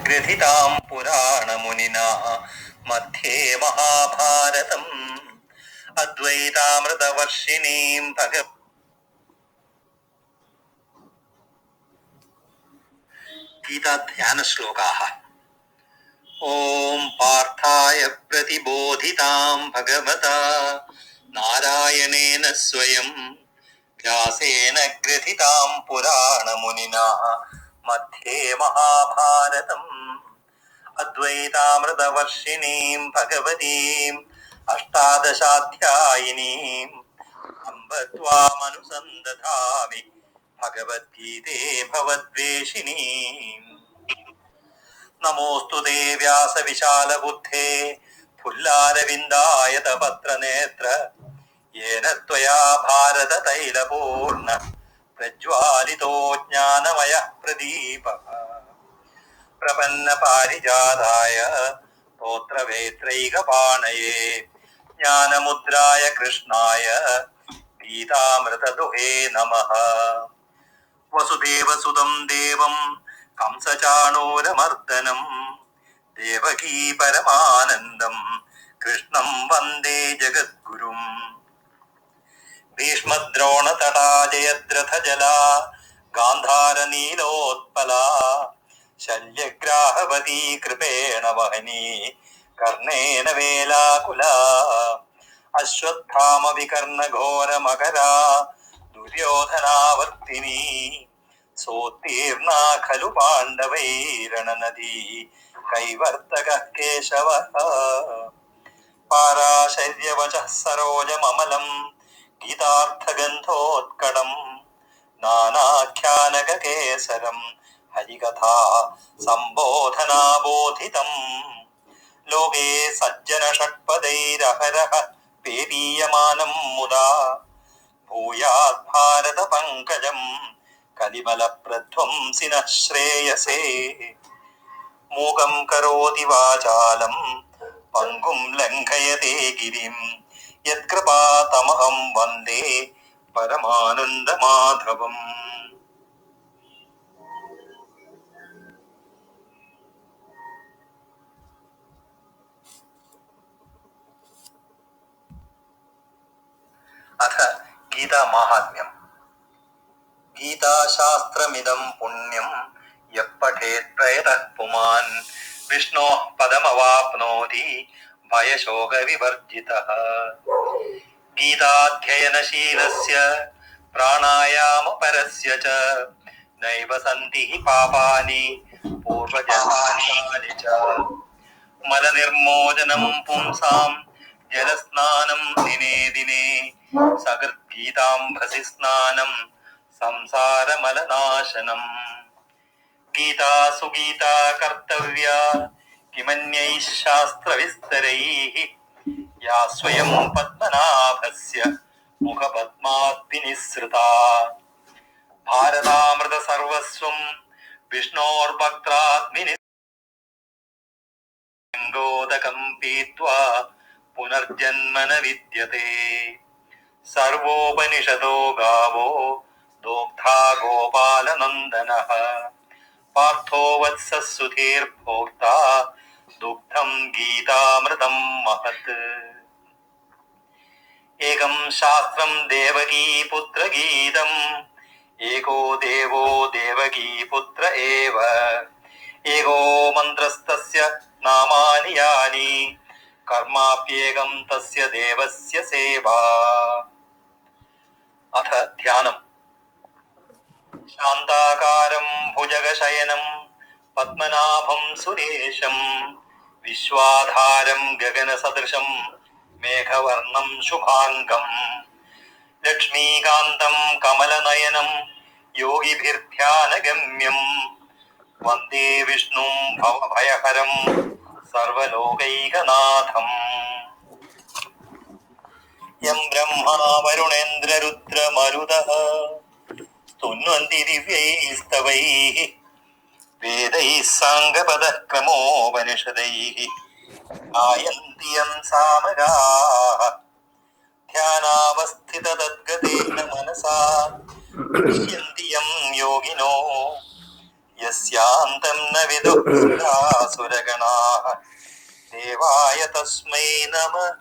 ग्रथितां पुराणमुनिना मध्ये महाभारतम् अद्वैतामृतवर्षिणीं गीताध्यानश्लोकाः। ॐ पार्थाय प्रतिबोधितां भगवता नारायणेन स्वयं व्यासेन ग्रथितां पुराणमुनिना मध्ये महाभारतम् अद्वैतामृतवर्षिणीं भगवतीम् अष्टादशाध्यायिनीम् अम्ब त्वामनुसन्दधामि भगवद्गीते भवद्वेषिणीम्। नमोऽस्तु ते व्यासविशालबुद्धे फुल्लारविन्दायतपत्रनेत्र येन त्वया भारततैलपूर्ण प्रज्वालितो ज्ञानमयः प्रदीपः प्रपन्नपारिजाताय स्तोत्रवेत्रैकपाणये ज्ञानमुद्राय कृष्णाय गीतामृतदुहे नमः। वसुदेवसुतं देवं कंसचाणूरमर्दनं देवकी परमानन्दं कृष्णं वन्दे जगद्गुरुम्। भीष्मद्रोणतटा जयद्रथजला गान्धारनीलोत्पला शल्यग्राहवती कृपेण वहनी कर्णेन वेलाकुला अश्वत्थामविकर्णघोरमकरा दुर्योधनावर्तिनी सोत्तीर्णा खलु पाण्डवैरणनदी कैवर्तकः केशवः पाराशर्यवचः सरोजममलं गीतार्थगन्धोत्कटं नानाख्यानककेसरं हरिकथा सम्बोधनाबोधितं लोके सज्जनषट्पदैरहरः पेरीयमानं मुदा भूयात् भारतपङ्कजं कलिमलप्रध्वंसिनः श्रेयसे मूकं करोति वाचालं पङ्गुं लङ्घयते गिरिं यत्कृपातमहं वन्दे परमानन्दमाधवम्। अथ गीतामाहात्म्यम्। गीताशास्त्रमिदं पुण्यं यः पठेत् प्रयतः पुमान् विष्णोः पदमवाप्नोति भयशोकविवर्जितः। गीताध्ययनशीलस्य प्राणायामपरस्य च नैव सन्ति हि पापानि पूर्वजन्मनि च। मलनिर्मोचनं पुंसां जलस्नानं दिने दिने सकृद्गीताम्भसि स्नानं संसारमलनाशनम्। गीता सुगीता कर्तव्या किमन्यैः शास्त्रविस्तरैः या स्वयं पद्मनाभस्य मुखपद्मात् विनिसृता। भारतामृत सर्वस्वं विष्णोर्भक्त्रात् विनिगोदकं पीत्वा पुनर्जन्म न विद्यते। सर्वोपनिषदो गावो दोग्धा गोपालनन्दनः पार्थो वत्सः सुधीर्भोक्ता दुग्धं गीतामृतं महत्। एकं शास्त्रं देवकी पुत्रगीतम् एको देवो देवकी पुत्र एव एको मन्त्रस्तस्य नामानि यानि कर्माप्येकं तस्य देवस्य सेवा। अथ ध्यानम्। शान्ताकारं भुजगशयनं पद्मनाभं सुरेशं विश्वाधारं गगनसदृशं मेघवर्णं शुभाङ्गं लक्ष्मीकान्तं कमलनयनं योगिभिर्ध्यानगम्यं वन्दे विष्णुं भवभयहरं सर्वलोकैकनाथम् यं ब्रह्मा वरुणेन्द्ररुद्रमरुदः स्तुन्वन्ति दिव्यैस्तवैः वेदैः साङ्गपदः क्रमोपनिषदैः गायन्ति यं सामगाः ध्यानावस्थिततद्गतेन मनसा पश्यन्ति यं योगिनो यस्यान्तं न विदुः सुरासुरगणाः देवाय तस्मै नमः।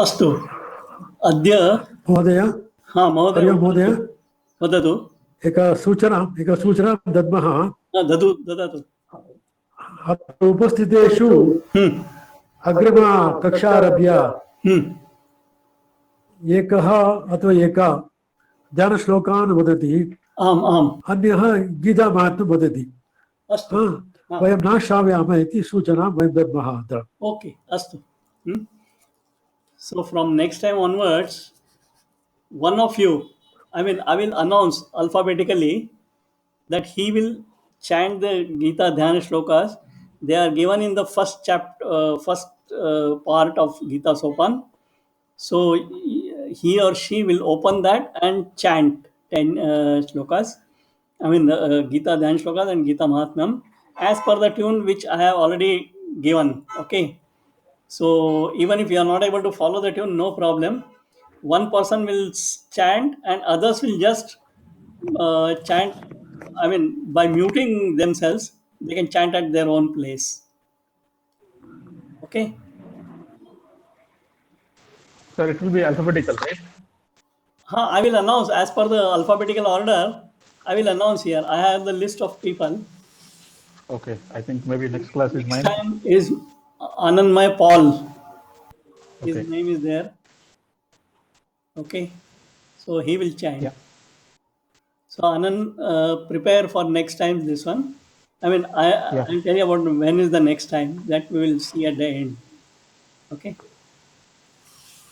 अस्तु अद्य महोदय महोदय हरि ओं महोदय वदतु एका सूचना दद्मः ददातु अत्र उपस्थितेषु अग्रिमकक्षारभ्य एकः अथवा एका ध्यानश्लोकान् वदति, आम् आम् अन्यः गीतामाहात्म्यं वदति। अस्तु वयं न श्रावयामः इति सूचना वयं दद्मः अत्र। ओके अस्तु So from next time onwards, one of you, I will announce alphabetically that he will chant the Gita Dhyana shlokas. They are given in the first chapter, first part of Gita Sopan. So he or she will open that and chant 10 shlokas. Gita Dhyan shlokas and Gita Mahatmyam as per the tune which I have already given. Okay. So even if you are not able to follow the tune, no problem. One person will chant and others will just chant. By muting themselves, they can chant at their own place. Okay. Sir, it will be alphabetical, right? I will announce as per the alphabetical order. I will announce here. I have the list of people. Okay, I think maybe next class is Next mine. time is Anandmay Paul. His Okay. name is there. Okay. So he will chant. Yeah. So Anand, prepare for next time this one. I'll tell you about when is the next time. That we will see at the end. Okay.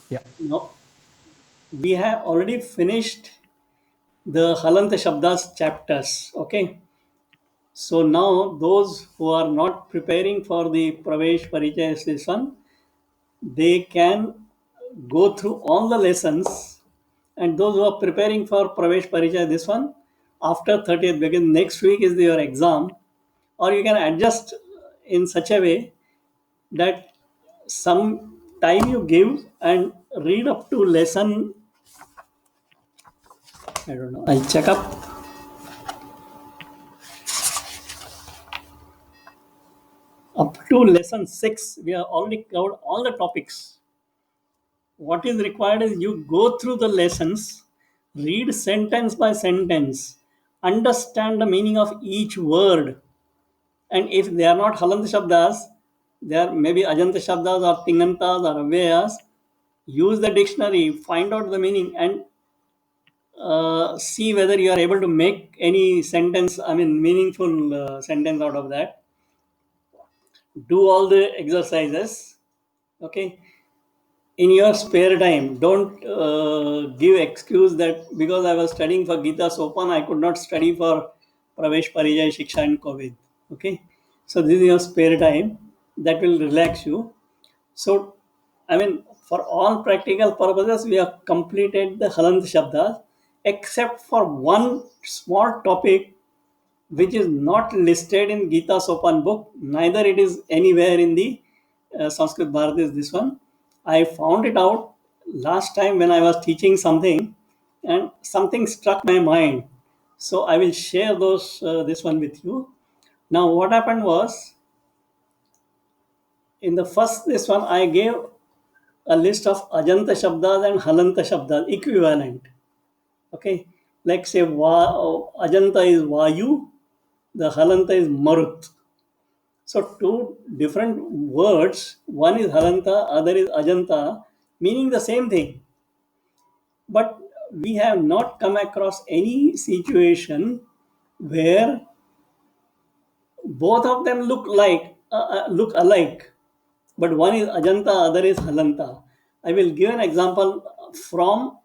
Yeah. Now, we have already finished the Halanta Shabdas chapters. Okay. So now those who are not preparing for the Pravesh Parichaya session, they can go through all the lessons, and those who are preparing for Pravesh Parichaya this one, after 30th, because next week is your exam, or you can adjust in such a way that some time you give and read up to lesson, I don't know, I'll check up. Up to lesson 6, we have already covered all the topics. What is required is you go through the lessons, read sentence by sentence, understand the meaning of each word, and if they are not Halanta Shabdas, they are maybe Ajanta Shabdas or Tingantas or Avyayas, use the dictionary, find out the meaning, and see whether you are able to make any sentence, meaningful sentence out of that. Do all the exercises. Okay. In your spare time, don't give excuse that because I was studying for Gita Sopan, I could not study for Pravesh Parijay Shiksha and COVID. Okay, so this is your spare time that will relax you. So, for all practical purposes, we have completed the Halant Shabdas, except for one small topic which is not listed in Gita Sopan book, neither it is anywhere in the Sanskrit Bharati, this one. I found it out last time when I was teaching something, and something struck my mind. So I will share this one with you. Now what happened was, in the first this one I gave a list of Ajanta Shabdas and Halanta Shabdas equivalent. Okay, like say Ajanta is Vayu, the Halanta is Marut. So two different words, one is Halanta, other is Ajanta, meaning the same thing. But we have not come across any situation where both of them look alike, but one is Ajanta, other is Halanta. I will give an example from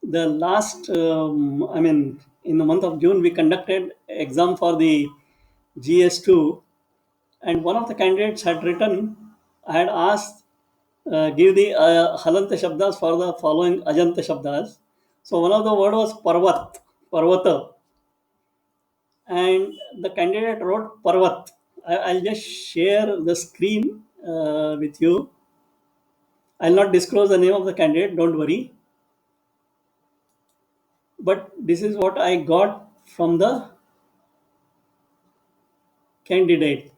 the last. In the month of June, we conducted exam for the GS2, and one of the candidates had written. I had asked, give the Halanta Shabdas for the following Ajanta Shabdas. So one of the word was Parvata, and the candidate wrote Parvat. I'll just share the screen with you. I'll not disclose the name of the candidate, don't worry. But this is what I got from the candidate.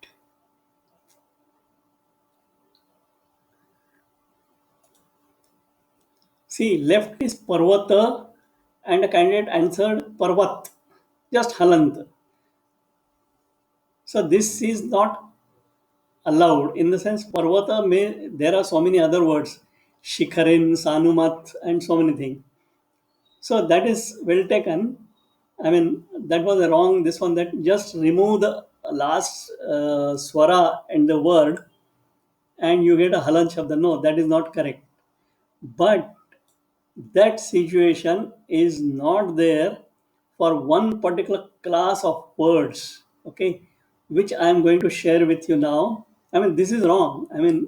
See, left is Parvata, and the candidate answered Parvat, just Halant. So this is not allowed in the sense Parvata there are so many other words, Shikharin, Sanumat, and so many things. So that is well taken. I mean, that was a wrong. This one, that just remove the last swara and the word, and you get a halan shabda. No, that is not correct. But that situation is not there for one particular class of words, okay, which I am going to share with you now. I mean, this is wrong. I mean,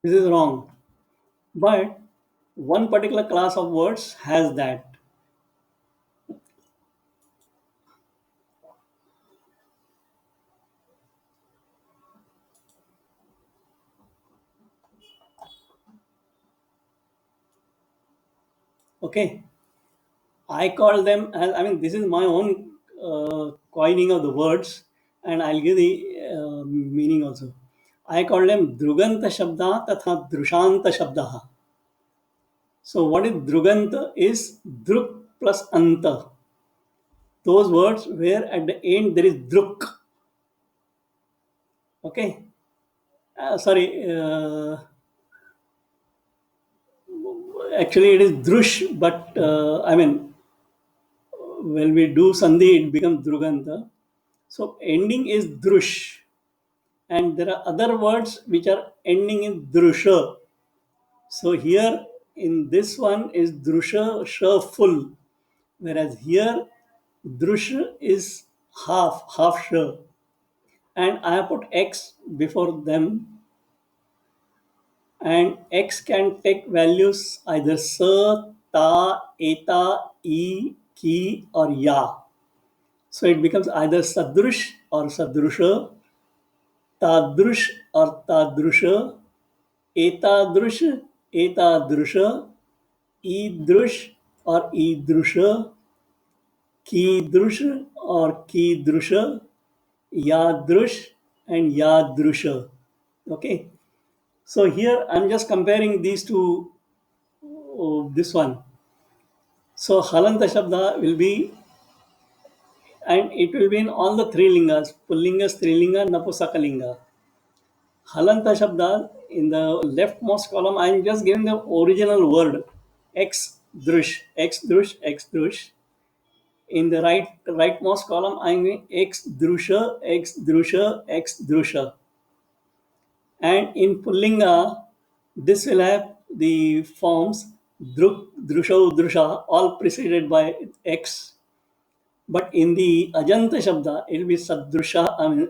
this is wrong. But one particular class of words has that. Okay. I call them as, I mean, this is my own coining of the words, and I'll give the meaning also. I call them Druganta Shabda Tatha Drushanta Shabdaha. So, what is Druganta is Druk plus Anta. Those words where at the end there is Druk. Okay. Actually, it is Drush, but I mean, when we do Sandhi, it becomes Druganta. So, ending is Drush. And there are other words which are ending in drusha. So here in this one is drusha sha full, whereas here drusha is half sha, and I have put x before them, and x can take values either sa, ta, eta, e, ki, or ya. So it becomes either sadrush or sadrusha, tadrush or tadrusha, एतादृश एतादृश ईदृश और ईदृश कीदृश और कीदृश यादृश and yadrusha. Okay, so here I'm just comparing these two, this one. So halanta shabda will be, and it will be in all the three lingas: pullinga, strilinga, napusakalinga. Halanta Shabda, in the leftmost column, I am just giving the original word X drush, X drush, X drush. In the rightmost column, I am giving X drusha, X drusha, X drusha. And in Pullinga, this will have the forms Druk, Drusha, Drusha, all preceded by X. But in the Ajanta Shabda, it will be Sadrusha, I mean,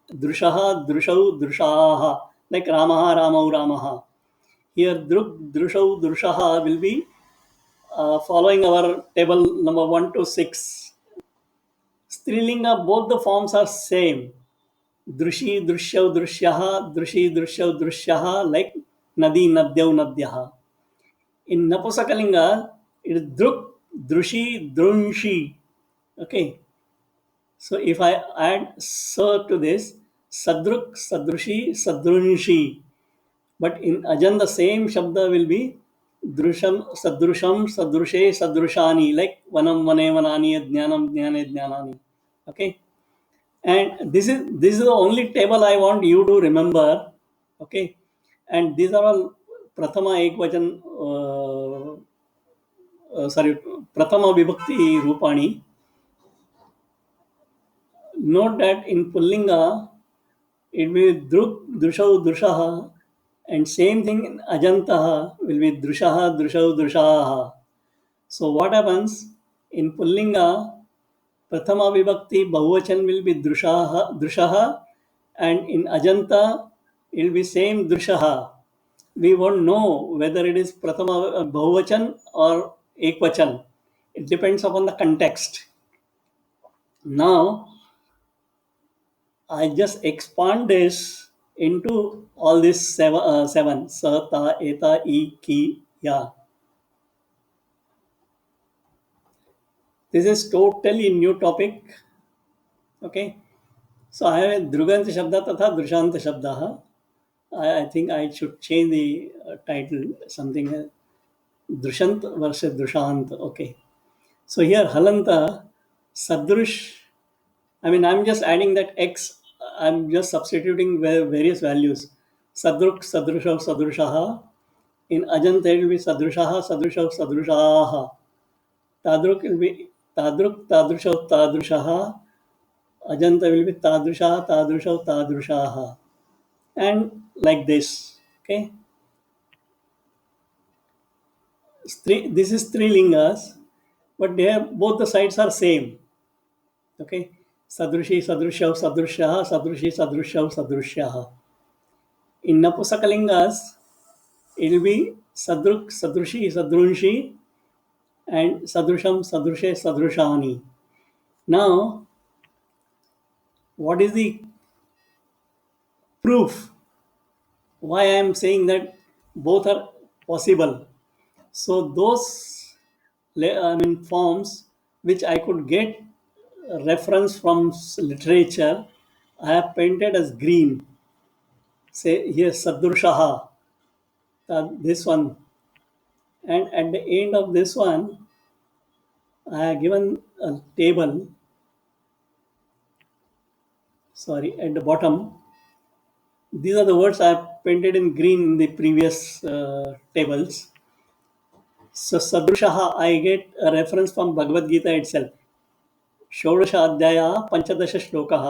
Drushaha, Drushau, Drushaha, like Ramaha, Ramau, Ramaha. Here, Druk, Drushau, Drushaha will be following our table number 1 to 6. Strilinga, both the forms are same. Drushi, Drushyav, Drushyaha, Drushi, Drushyav, Drushyaha, like Nadi, Nadyav, Nadyaha. In Napusakalinga, it is Druk, Drushi, Drunshi. Okay. So if I add sa to this, Sadruk, Sadrushi, Sadrunshi. But in Ajan, the same Shabda will be Drusham, Sadrusham, Sadrushe, Sadrushani, like Vanam, Vane, Vanani, Jnanam, Jnane, Jnanani. Okay. And this is the only table I want you to remember. Okay, and these are all prathama ekvachan, sorry, prathama vibhakti rupani. Note that in Pullinga, it will be druk, drushau, drushaha, and same thing in Ajantaha will be drushaha, drushau, drushaha. So what happens in Pullinga, Prathama Vibhakti Bahuvachan will be drushaha, drushaha, and in Ajanta it will be same drushaha. We won't know whether it is Prathama Bahuvachan or Ekvachan. It depends upon the context. Now, I just expand this into all these seven sa, ta, eta, e, ki, ya. This is totally new topic. Okay. So I have a Druganta Shabda Tatha Drushanta Shabda. I think I should change the title something Drushant versus Drushant. Okay. So here Halanta, Sadrush. I mean, I'm just adding that X, I'm just substituting various values. Sadruk, Sadrushav, Sadrushaha. In Ajanta, it will be Sadrushaha, Sadrushav, Sadrushaha. Tadruk will be Tadruk, Tadrushav, Tadrushaha. Ajanta will be Tadrushaha, Tadrushav, Tadrushaha. And like this. Okay. This is three lingas, but they have, both the sides are same. Okay. Sadrushi, Sadrushav, Sadrushaha, Sadrushi, Sadrushav, Sadrushaha. In Napusakalingas, it will be Sadruk, Sadrushi, Sadrunshi, and Sadrusham, Sadrushe, Sadrushani. Now, what is the proof why I am saying that both are possible? So those forms which I could get reference from literature, I have painted as green. Say here Sadrushaha, this one, and at the end of this one, I have given a table. Sorry, at the bottom, these are the words I have painted in green in the previous tables. So Sadrushaha, I get a reference from Bhagavad Gita itself. षोडश अध्यायः पंचदश श्लोकः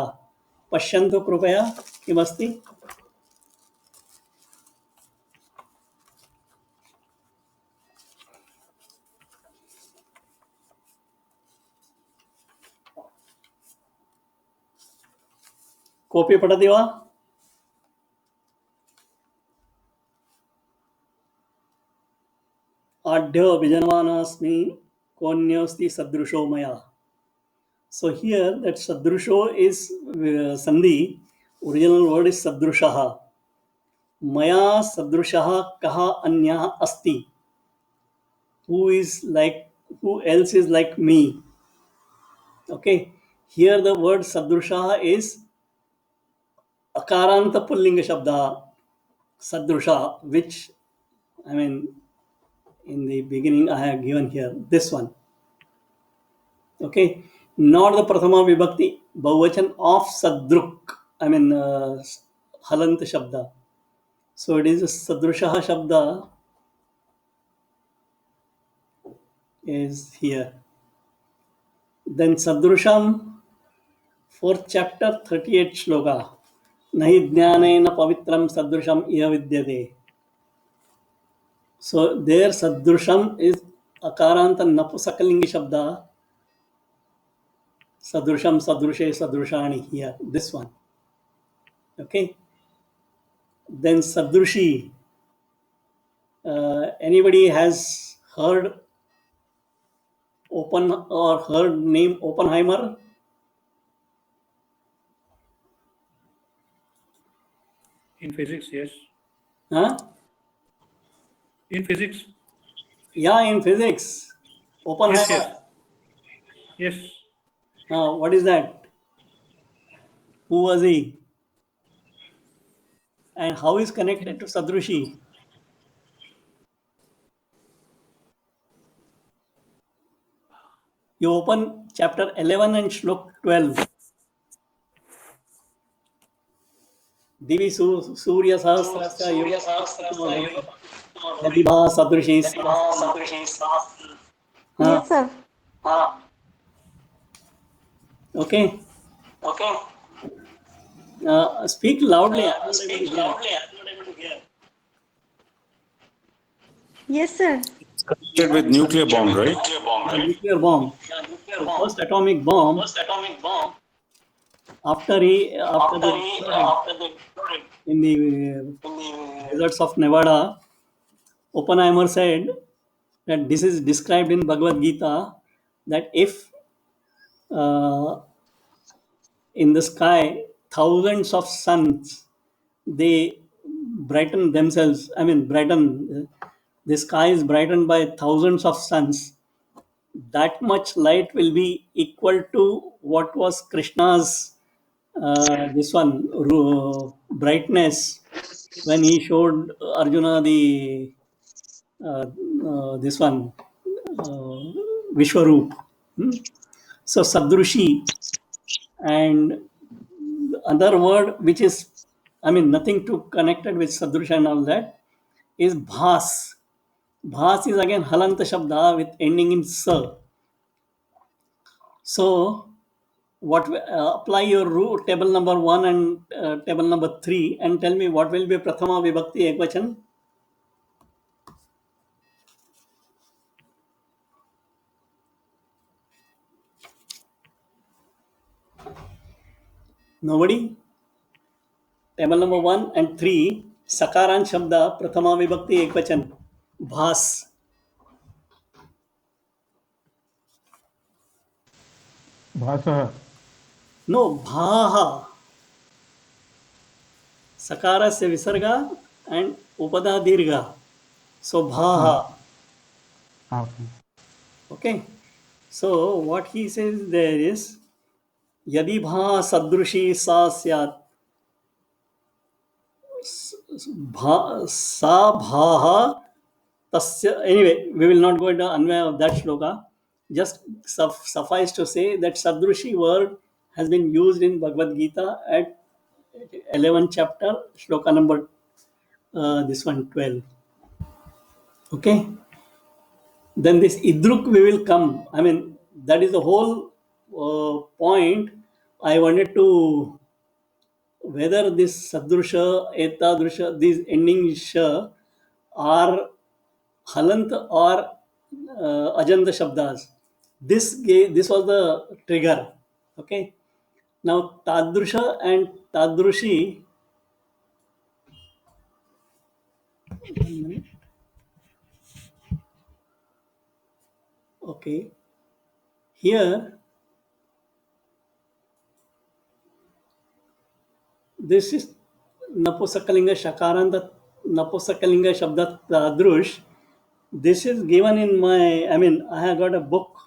पश्यन्तु कृपया किमस्ति कोऽपि पठति वा आढ्यो विजनवानोऽस्मि कोऽन्योऽस्ति सदृशो मया. So here that sadrusho is sandhi, original word is sadrushaha. Maya sadrushaha kaha anya asti. Who else is like me? Okay. Here the word sadrushaha is akaranta pullinga shabda sadrusha, which I mean in the beginning I have given here this one. Okay. Not the prathama vibhakti bahuvachan of sadruk. I mean halant shabda. So it is sadrushaha shabda is here. Then sadrusham, 4th chapter, 38th shloka. Nahi jnanena pavitram sadrusham iha vidyate. So there sadrusham is akaranta napusakalingi shabda. Sadrusham, sadrushe, sadrushani here. This one. Okay. Then sadrushi. Anybody has heard name Oppenheimer? In physics, yes. Huh? In physics, Yeah, in physics. Oppenheimer. yes. What is that? Who was he? And how is connected to Sadrushi? You open chapter 11 and shlok 12. Divi Surya Sahasrasya Yuga Yadibha Sadrishi. Yes, sir. Okay. Speak loudly. I'm not able to hear. Yes, sir. Connected with nuclear bomb, right? The nuclear bomb. The first atomic bomb. After the in the deserts of Nevada, Oppenheimer said that this is described in Bhagavad Gita, that if in the sky thousands of suns, they brighten themselves, the sky is brightened by thousands of suns, that much light will be equal to what was Krishna's brightness when he showed Arjuna the this one Vishwaroop. So Sadrushi, and the other word which is, nothing to connected with Sadrusha and all that, is Bhas. Bhas is again Halanta Shabda with ending in Sa. So what apply your rule, table number 1 and table number 3, and tell me what will be Prathama Vibhakti Ekvachan. Nobody? Table number 1 and 3, Sakaran Shabda, Prathama Vibhakti Ekvachan. Bhas. Bhasa. No, Bhaha. Sakara se Visarga and Upada Dirga. So Bhaha. Okay. Okay. So what he says there is, Yadi Bha Sadrushi Sa Syat. Sa Bhaha Tasya. Anyway, we will not go into Anvaya of that shloka. Just suffice to say that Sadrushi word has been used in Bhagavad Gita at 11th chapter, shloka number 12. Okay. Then this Idruk we will come. That is the whole point. I wanted to, whether this Sadrusha, Etadrusha, these ending Sha are Halant or Ajanta Shabdas. This was the trigger. Okay. Now Tadrusha and Tadrushi. 1 minute. Okay. Here, this is Napusakalinga Shakaranta Napusakalinga Shabda Tadrush. This is given in my, I have got a book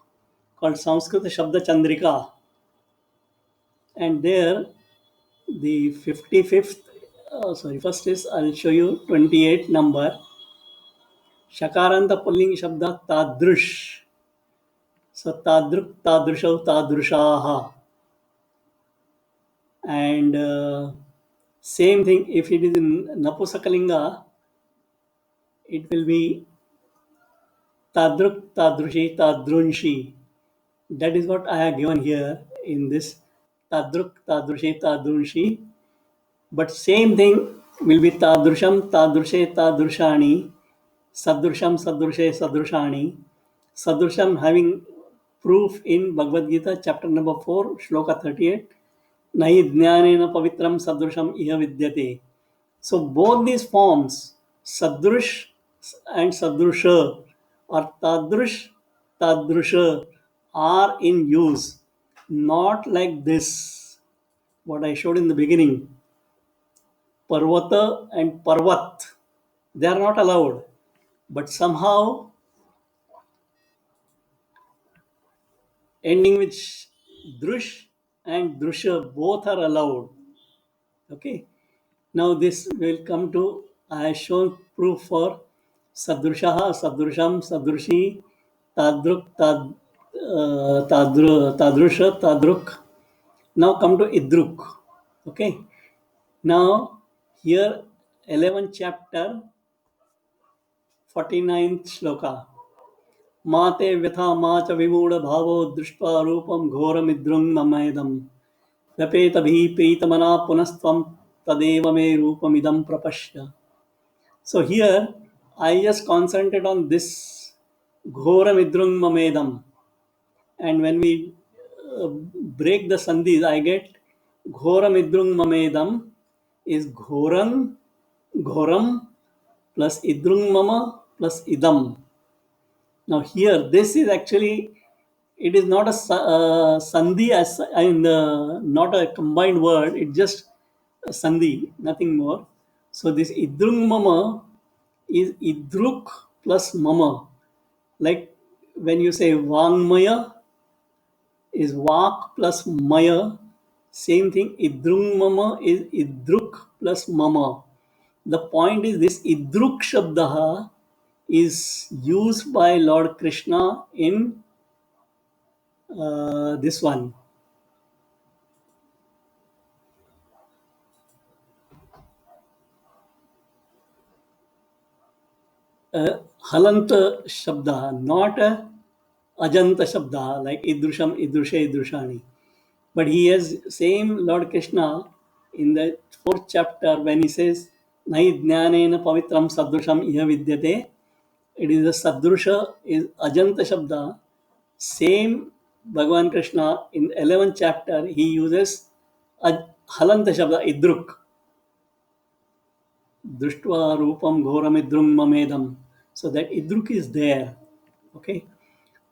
called Sanskrit Shabda Chandrika. And there, the 55th, first is, I'll show you 28 number. Shakaranta Pulling Shabda Tadrush. So Tadruk, Tadrushav, Tadrushaha. And same thing, if it is in Napusakalinga, it will be Tadruk, Tadrushi, Tadrunshi. That is what I have given here in this Tadruk, Tadrushi, Tadrunshi. But same thing will be Tadrusham, Tadrushe, Tadrushani, Sadrusham, Sadrushe, Sadrushani. Sadrusham having proof in Bhagavad Gita, chapter number 4, shloka 38. Nahi jnanena pavitram sadrusham iha vidyate. So both these forms, Sadrush and Sadrusha, or Tadrush, Tadrusha, are in use. Not like this, what I showed in the beginning. Parvata and Parvat, they are not allowed. But somehow, ending with Drush and Drusha, both are allowed. Okay. Now this will come to, I have shown proof for Sadrushaha, Sadrusham, Sadrushi, Tadruk, Tadrusha, Tadruk. Now come to Idruk. Okay. Now Here, 11th chapter, 49th shloka. Mate vyatha macha vimuda bhavo drishtva rupam ghoramidrung mamayadam. Vyapeta bhi punastvam tadeva me rupamidam prapashya. So here, I just concentrate on this ghoramidrung mamedam. And when we break the sandhis, I get ghoramidrung mamedam is ghoram plus idrung mama plus idam. Now here, this is actually, it is not a sandhi as in not a combined word. It's just a sandhi, nothing more. So this idrung mama is idruk plus mama. Like when you say vangmaya is vak plus maya. Same thing, idrung mama is idruk plus mama. The point is this idruk shabdaha is used by Lord Krishna in this one. Halanta shabda, not ajanta shabda like idrusham, idrushe, idrushani. But he has same Lord Krishna in the 4th chapter when he says, Nahi jnanena pavitram sadrusham iha vidyate. It is a sadrusha, is ajanta shabda. Same Bhagavan Krishna in 11th chapter, he uses halanta shabda, idruk. Drishtva rupam ghoram idrung mamedam. So that idruk is there. Okay.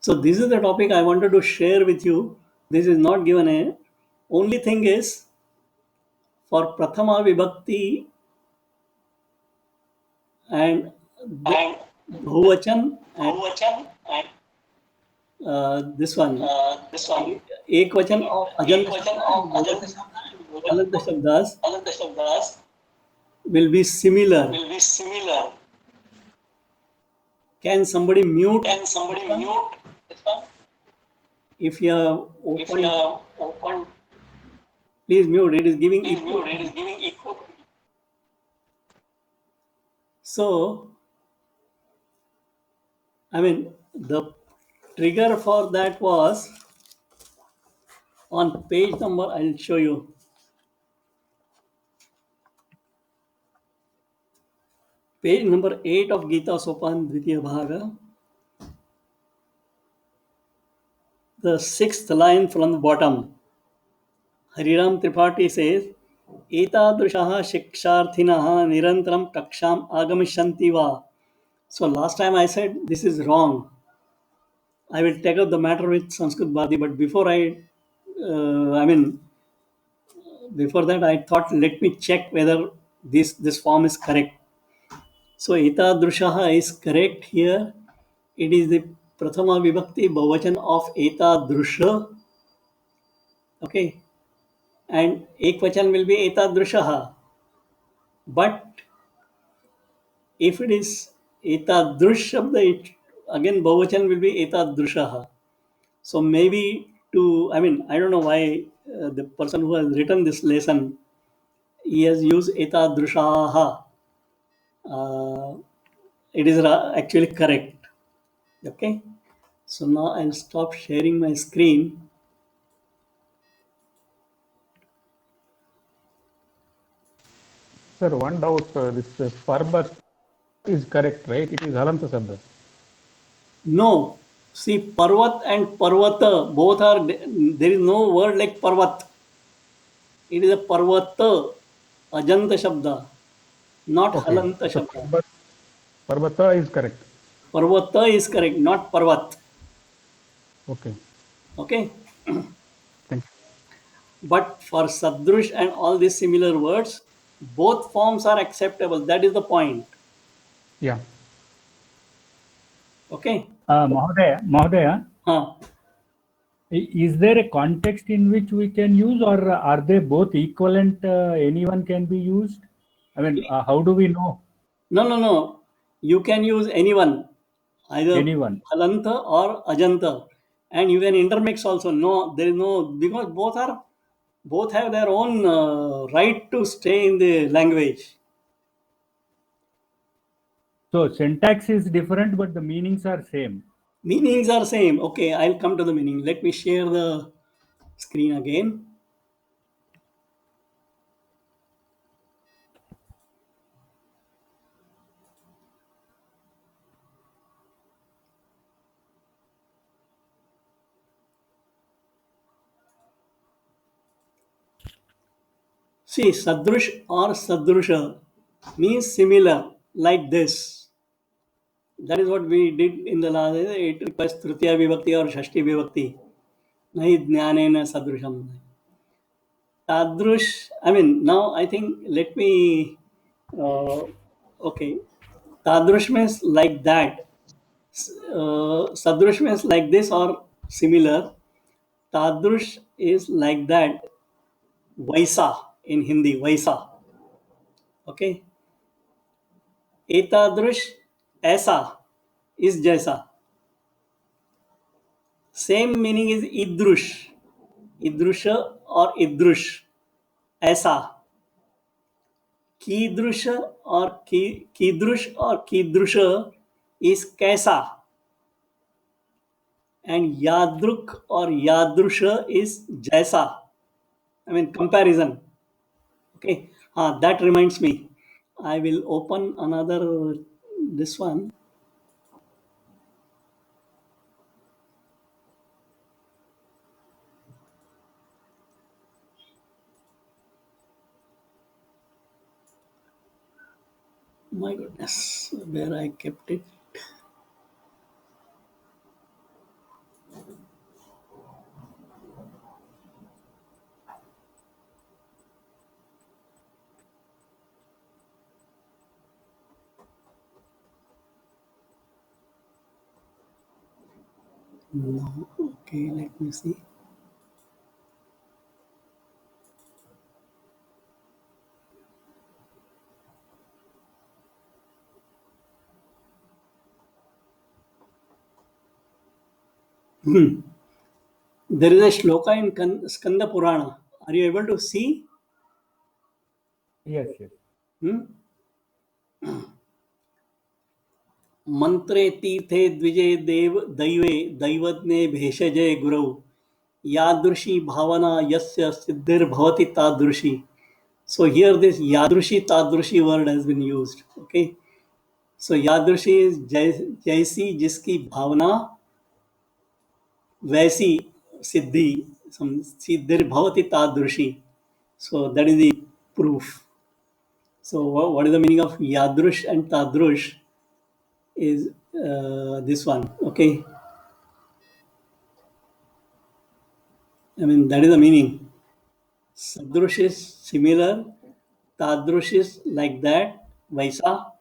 So this is the topic I wanted to share with you. This is not given a. Only thing is, for Prathama Vibhakti and Bhuvachan and this one, Ekvachan of Ajanta Shabdas will be similar. Can somebody mute? If you are open, please mute. It is giving echo. So, I mean, the trigger for that was on page number, I'll show you. Page number 8 of Gita Sopan Dvitiya Bhaga. The 6th line from the bottom. Hariram Tripathi says, Etadrishaha shiksharthinaha nirantaram kaksham agamishanti va. So last time I said this is wrong. I will take up the matter with Sanskrit Bhati, but before before that I thought let me check whether this form is correct. So etadrishaha is correct here. It is the Prathama Vibhakti Bhavachan of etadrisha. Okay. And Ekvachan will be etadrishaha. But if it is etadrush shabda, again Bhavachan will be etadrishaha. So maybe I don't know why the person who has written this lesson, he has used etadrishaha. It is actually correct. Okay. So now I'll stop sharing my screen. Sir, one doubt, this Parvat is correct, right? It is Halanta Sabda. No. See, Parvat and Parvata, both are, there is no word like Parvat. It is a Parvata, Ajanta Shabda, not Halanta So Shabda. Parvata is correct. Parvata is correct, not Parvat. Okay. Okay. Thank you. But for Sadrush and all these similar words, both forms are acceptable. That is the point. Yeah. Okay. Mahodaya, Huh. is there a context in which we can use, or are they both equivalent? Anyone can be used? I mean, how do we know? No. You can use anyone, either Anyone. Halanta or Ajanta. And you can intermix also. No, there is no, because both have their own right to stay in the language. So syntax is different, but the meanings are same. Meanings are same. Okay, I'll come to the meaning. Let me share the screen again. See, Sadrush or Sadrusha means similar, like this. That is what we did in the last. It requires Tritiya Vibhakti or Shashti Vibhakti. Nahi Jnanena Sadrusham. Tadrush, I mean, now I think, let me, okay. Tadrush means like that. Sadrush means like this or similar. Tadrush is like that. Vaisa in Hindi, Vaisa. Okay. Etadrush, aisa is jaisa. Same meaning is idrush. Idrusha or idrush. Aisa. Kidrusha or kidrush or kidrusha is kaisa. And yadruk or yadrusha is jaisa. I mean, comparison. Okay. That reminds me. I will open another, this one. My goodness, where I kept it. No. Okay, let me see. There is a shloka in Skanda Purana. Are you able to see? Yes, yes. मंत्रे तीर्थे द्विजे देव दैवे दैवज्ञे भेषजे गुरौ यादृशी भावना यस्य सिद्धिर्भवति तादृशी. So here this yadrushi tadrushi word has been used. Okay. So yadrushi is jaisi jiski bhavana वैसी सिद्धि सिद्धिर्भवति तादृशी. So that is the proof. So what is the meaning of yadrush and tadrush is this one. Okay. I mean, that is the meaning. Sadrush is similar, tadrush is like that, vaisa,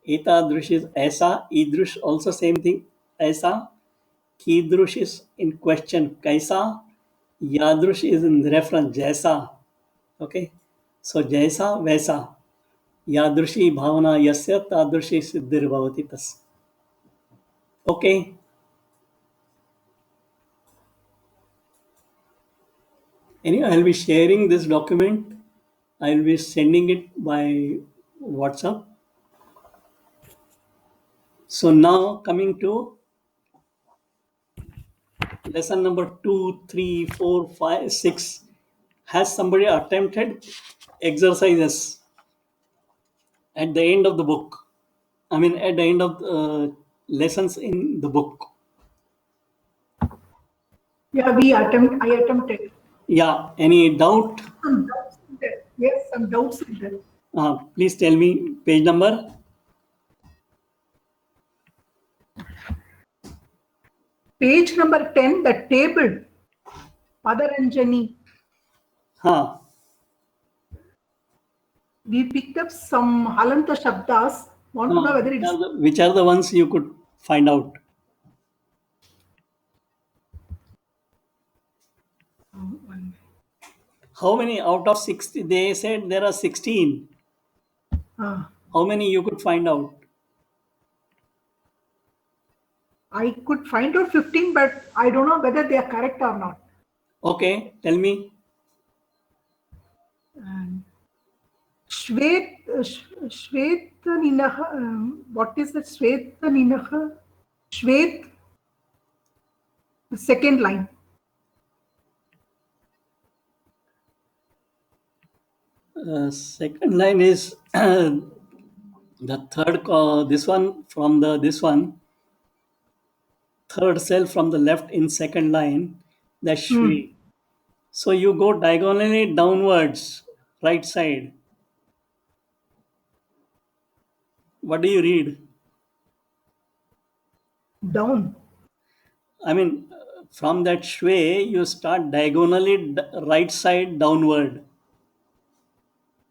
etadrush is aisa, idrush also same thing, aisa, kidrush is in question, kaisa, yadrush is in reference, jaisa. Okay, so jaisa, vaisa, yadrushi bhavana yasya tadrushi siddhir bhavati tas. Okay. Anyway, I'll be sharing this document. I'll be sending it by WhatsApp. So now coming to lesson number 2, 3, 4, 5, 6. Has somebody attempted exercises at the end of the book? I mean, at the end of lessons in the book. Yeah, I attempted. Yeah, any doubt? Some doubts in there. Yes, some doubts in there. Please tell me page number. Page number 10, the table. Padaranjani. Huh. We picked up some Halanta Shabdas. Want to know whether it's Which are the ones you could find out? How many out of 60? They said there are 16. How many you could find out? I could find out 15, but I don't know whether they are correct or not. Okay, tell me. Shvetanilah. What is that? Shvetanilah. Shvet. The second line. Second line is the third, this one from this one, third cell from the left in second line, the Shvi. So you go diagonally downwards, right side. What do you read? Down. I mean, from that Shve, you start diagonally right side downward.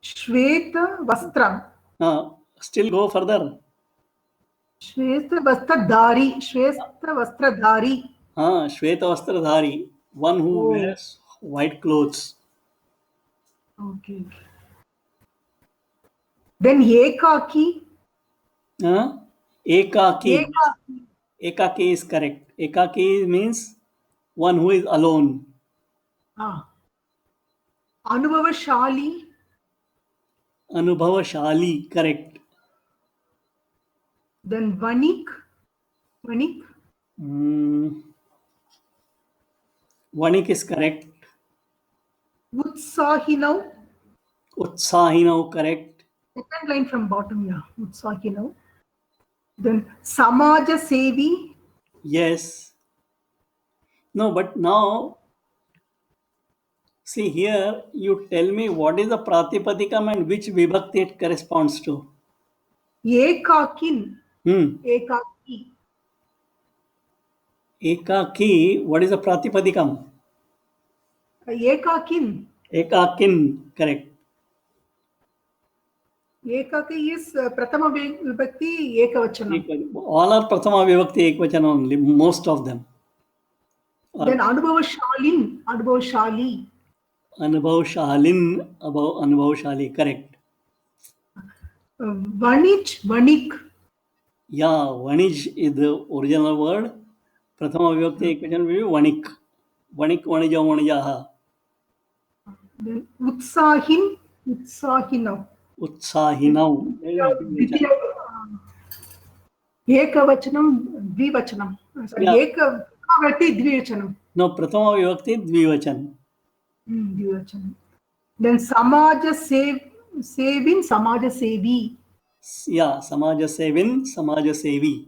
Shveta Vastram. Still go further. Shveta Vastradhari. Shveta Vastradhari. Shveta Vastradhari, one who wears white clothes. Okay. Then Ekaki. Ekaki. Ekaki is correct. Ekaki means one who is alone. Anubhavashali. Anubhavashali, correct. Then Vanik. Vanik. Vanik is correct. Utsahinav. Utsahinav, correct. Second line from bottom, yeah. Utsahinav. Then Samaja Sevi. Yes. No, but now, see here, you tell me what is the Pratipadikam and which Vibhakti it corresponds to. Ekakin. Ekaki. Ekaki, what is the Pratipadikam? Ekakin. Ekakin, correct. Ekaki is Prathama Vibhakti Ekavachanam. All are Prathama Vibhakti Ekvachanam only, most of them. Then Anubhavashalin. Anubhavashali. Anubhavshalin, Anubhavshali, correct. Vanij. Vanik. Yeah, Vanij is the original word. Prathama Vibhakti Ekvachanam will be Vanik. Vanik, Vanija, Vanijaha. Then Utsahin. Utsahinav. Utsahinav. Ekavachanam. Dvivachanam. Sorry, Ekavati Dvivachanam. No, Prathama Vibhakti Dvivachan. Dvivachanam. Then Samaja Sevin. Samaja Sevi. Yeah, Samaja Sevin, Samaja Sevi.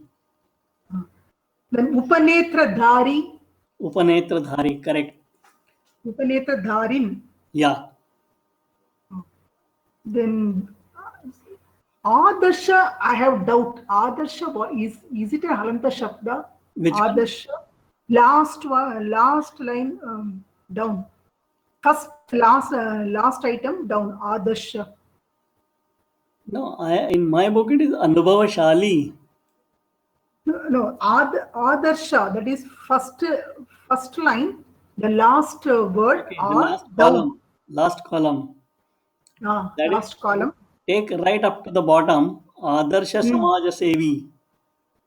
Then Upanetra Dhari. Upanetra Dhari, correct. Upanetra Dharin. Yeah. Then Adarsha, I have doubt. Adarsha, is it a Halanta Shabda? Which Adarsha. Last line down. First, last item down. Adarsha. No, in my book it is Anubhavashali. No, Adarsha, that is first line, the last word, Okay, or the last down. column. Last column. That Last is, column. take right up to the bottom. Adarsha Samaja Sevi.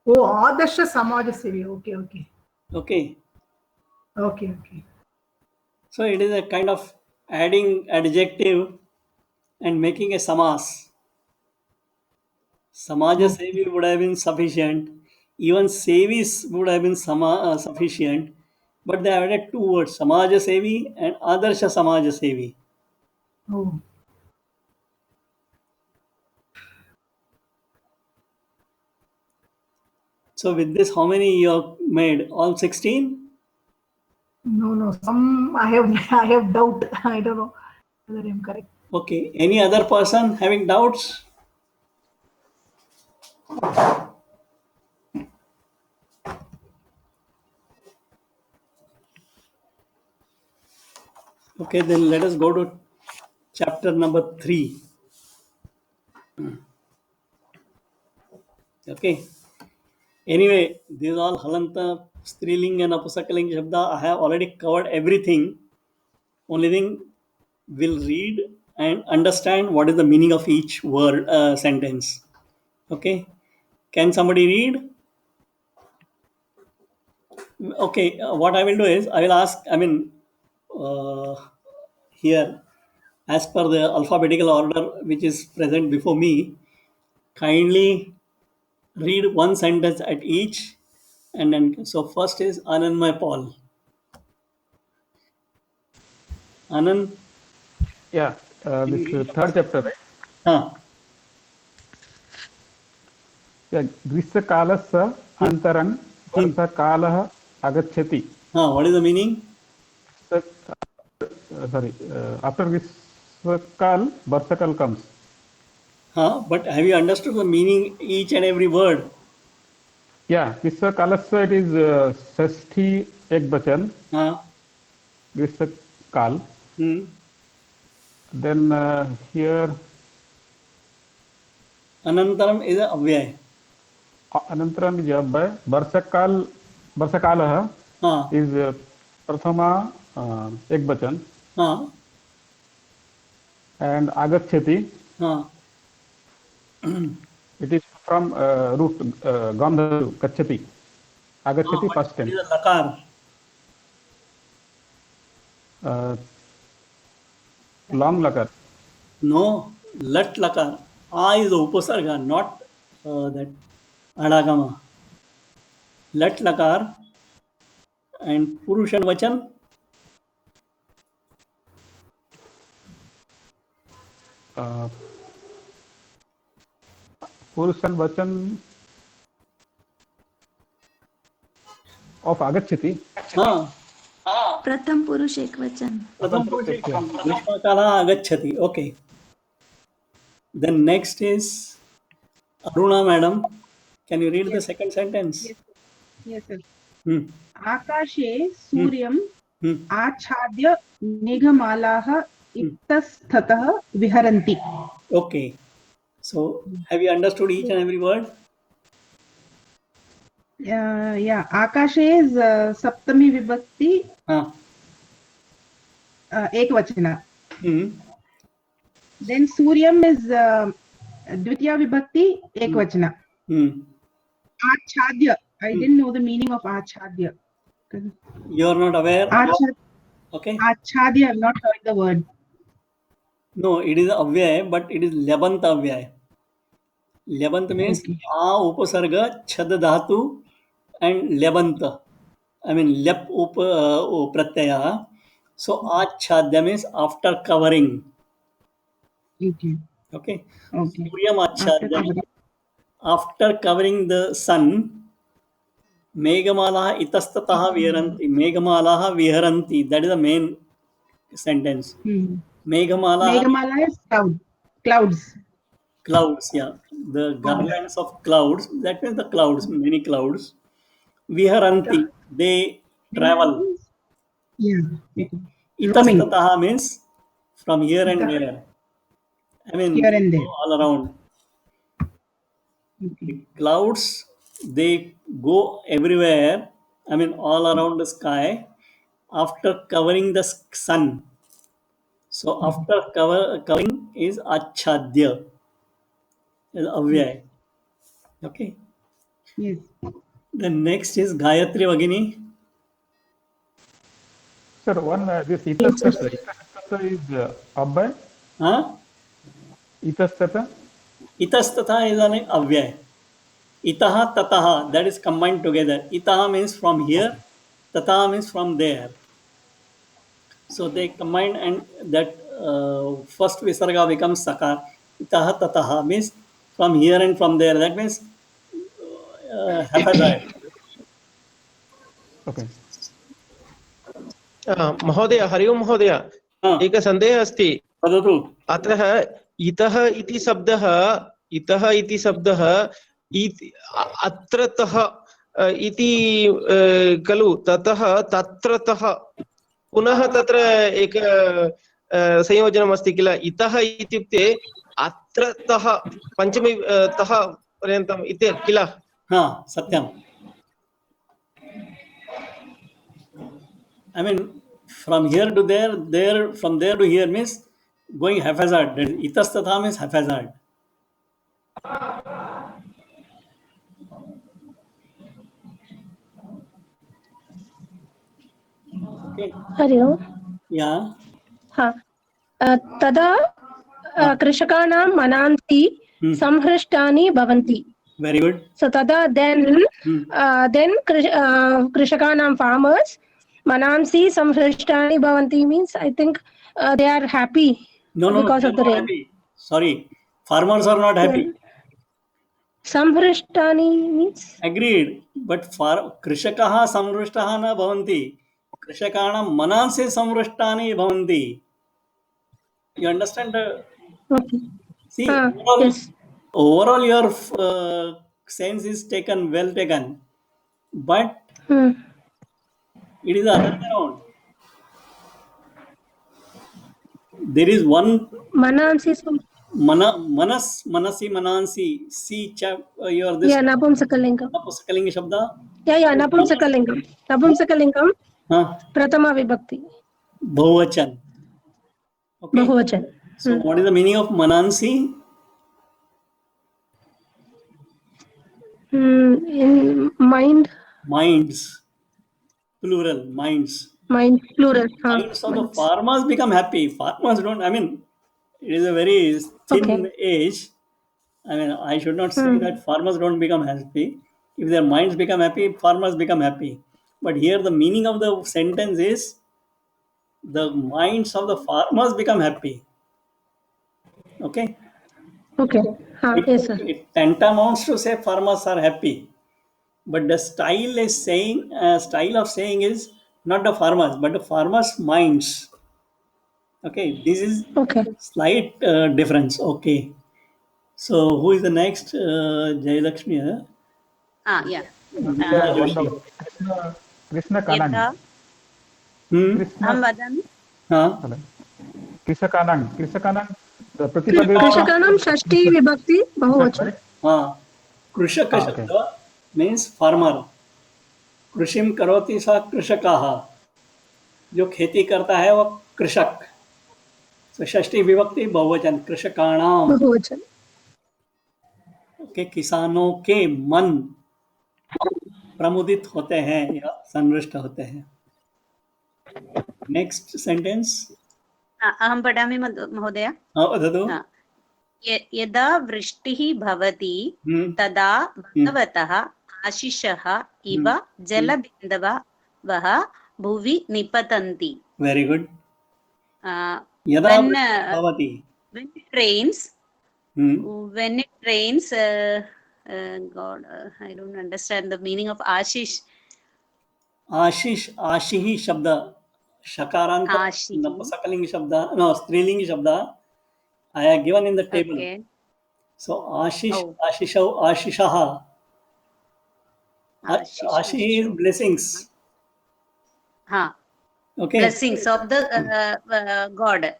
Oh, Adarsha Samaja Sevi. Okay. Okay. So it is a kind of adding adjective and making a samas. Samaja Sevi would have been sufficient. Even Sevis would have been sufficient. But they added two words, Samaja Sevi and Adarsha Samaja Sevi. Oh. So with this, how many you have made? All 16? No. Some I have doubt. I don't know whether I'm correct. Okay. Any other person having doubts? Okay, then let us go to chapter number 3. Okay. Anyway, these all Halanta, Striling and Apusakaling Shabda. I have already covered everything. Only thing, we'll read and understand what is the meaning of each word sentence. Okay. Can somebody read? Okay. What I will do is I will ask. Here as per the alphabetical order which is present before me. Kindly read one sentence at each, and then so first is Anandmay Paul. Anand, Yeah, this third chapter, right? huh? Yeah, ग्रीष्मकालस्य अन्तरं वर्षाकालः आगच्छति. What is the meaning? Sorry, after ग्रीष्मकाल वर्षाकाल comes. But have you understood the meaning each and every word? Yeah, ग्रीष्मकालस्य it is षष्ठी एकवचन. ग्रीष्मकाल. Then here Anantaram is a avyay. अनन्तरं is अव्यय. वर्षकालः is प्रथमा एकवचन. And आगच्छति it is from root gandha gachati. Agachati first It tense. is a lakar. Long lakar. No, lat lakar. A is the upasarga, not that adagama. Lat lakar and Purushan Vachan. Purushan Vachan of Agachati. प्रथम पुरुष एकवचन. Grishmakala agachati. Okay. Then next is Aruna madam. Can you read the second sentence? Yes, sir. Hmm. आकाशे सूर्यं आच्छाद्य मेघमालाः इतस्ततः विहरन्ति. Okay. So have you understood each and every word? Yeah, आकाशे is सप्तमी विभक्ति एकवचन. Then Suryam is द्वितीया विभक्ति एकवचन. आच्छाद्य, I didn't know the meaning of आच्छाद्य. You are not aware? Okay. आच्छाद्य, I've not heard the word. No, it is avyay, but it is labant avyay. Labant means a upasarga chad dhatu and labant. I mean lep pratyaya. So achadya means after covering. Okay. Suryam achadya, after covering the sun. Meghamalaha itastataha viharanti. Meghamalaha viharanti. That is the main sentence. Meghamala is clouds. Clouds, yeah. The garlands of clouds. That means the clouds, many clouds. Viharanti, they travel. Yeah. Itastataha means from here and there. I mean, here and there. all around. The clouds, they go everywhere. I mean, all around the sky after covering the sun. So after covering is achadya, is avyay. Okay. Yes. The next is Gayatri Vagini. Sir, one this itastata is abhay. Itastata. Itastata is an avyay. Itaha tataha, that is combined together. Itaha means from here, tataha means from there. So they combine, and that first visarga becomes sakar. Itaha tataha means from here and from there. That means haphazard. Okay. महोदय, हरि ओं महोदय, एकः सन्देहः अस्ति. अतः इतः इति शब्दः अत्रतः इति खलु, ततः तत्रतः पुनः तत्र एक संयोजनम् अस्ति किल. इतः इत्युक्ते अत्रतः पञ्चमी तः पर्यन्तम् इति किल. सत्यम्. I mean, from here to there, from there to here means going haphazard. Itastatha means haphazard. Okay. Hari Om. Yeah. हाँ, तदा कृषकाणां मनांसि संहृष्टानि भवन्ति. Very good. So tada then कृषकाणां farmers manansi samhrashtani bhavanti means I think they are happy because of the rain. Happy. Sorry, farmers are not happy. Samhrashtani means Agreed. But कृषकाः संहृष्टाः न भवन्ति. कृषकाणां मनांसि संहृष्टानि भवन्ति. You understand? okay. See, Yes. overall your sense is well taken, but it is the other way around. There is one Manansi manasi manansi. See, your this napumsakalingam. Napumsakalinga shabda. Yeah, napumsakalingam. Napumsakalingam. Pratama vibhakti. Bahuvachan. Okay. Bahuvachan. So, what is the meaning of manansi? In mind. Minds. Plural. Minds. Mind. Plural. Minds of the farmers become happy. Farmers don't. I mean, it is a very thin age. I mean, I should not say that farmers don't become happy. If their minds become happy, farmers become happy. But here, the meaning of the sentence is the minds of the farmers become happy. Okay. Okay. Yes, sir. It tantamounts to say farmers are happy, but the style is saying style of saying is not the farmers but the farmers' minds. Okay, this is slight difference. Okay, so who is the next? Jayalakshmi. Yeah. One doubt. Krishna Kanang. Aham vadami. Krishkanang. Krishkanam Shashti Vibhakti Bahuvachan. Krishaka shabda means farmer. कृषिम करोति सा कृषकाः, जो खेती करता है वो कृषक. तो षष्ठी विभक्ति बहुवचन कृषकाणाम. बहुवचन. के किसानों के मन प्रमुदित होते हैं या संतुष्ट होते हैं. Next sentence. अहं पठामि महोदय. वदतु. यदा वृष्टिः भवति तदा भगवतः आशिषः इव जलबिन्दवः भुवि निपतन्ति. Very good. यदा भवति. When it rains, God, I don't understand the meaning of Ashish. आशिहि शब्द शकारांत नपुंसकलिंग शब्द, no, स्त्रीलिंग शब्द. I have given in the table. Okay. So Ashish, Ashishau, Ashishaha. Ashi is blessings. Okay. Blessings of the God.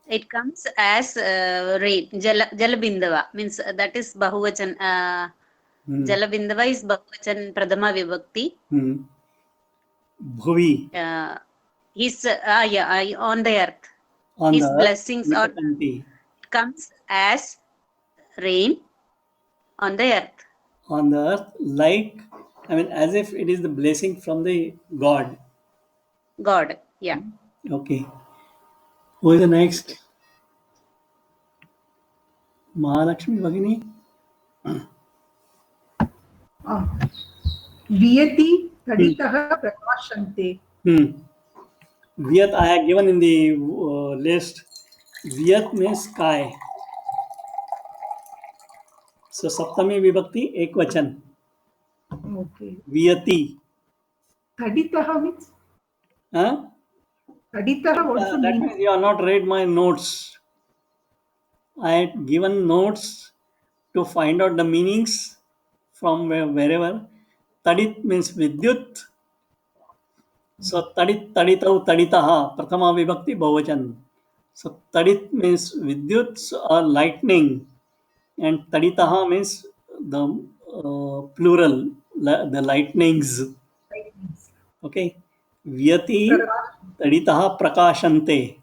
It comes as rain. Jalabindava means that is Bahuvachan. Jalabindava is Bahuvachan Pradhama Vibhakti. Bhuvi. His on the earth. On his the blessings or comes as rain on the earth. On the earth, like, I mean, as if it is the blessing from the God. God, yeah. Okay. Who is the next? Mahalakshmi Bhagini. Viyati Taditaha Prakashante. Viyat I have given in the list. Viyat means sky. So Saptami Vibhakti Ekvachan. Okay. Viyati. Taditaha means? Taditaha, what's the meaning? That means you have not read my notes. I had given notes to find out the meanings from wherever. Tadit means Vidyut. So Tadit, Taditau, Taditaha, Prathama Vibhakti Bahuvachan. So Tadit means Vidyut or lightning, and Taditaha means the plural, the lightnings. Okay. Vyati Taditaha Prakashante.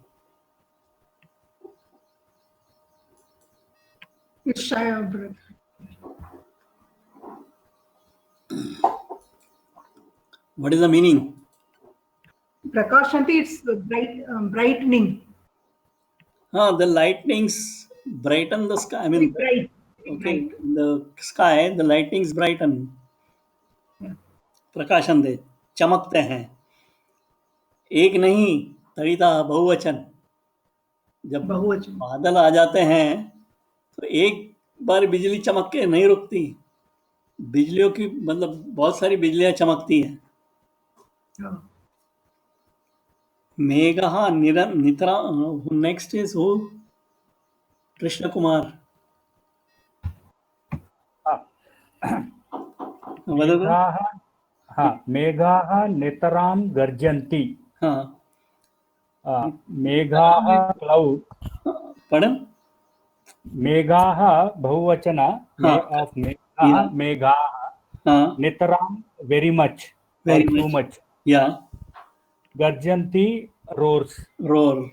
What is the meaning? Prakashanti, it's brightening. The lightnings brighten the sky. I mean, Bright. okay, Bright. in the sky, the lightnings brighten. प्रकाशन दे, चमकते हैं. एक नहीं, तड़िता बहुवचन. जब बहुवचन. बादल आ जाते हैं तो एक बार बिजली चमक के नहीं रुकती. बिजलियों की मतलब बहुत सारी बिजलियां चमकती हैं. मेघः नितरा. Next is who? Krishna Kumar. मेघाः नितरां गर्जन्ति. हाँ. मेघाः क्लाउड. Pardon? मेघाः बहुवचन of मेघाः. मेघाः नितरां very much. Very too much. Yeah. Garjanti roars. Roar.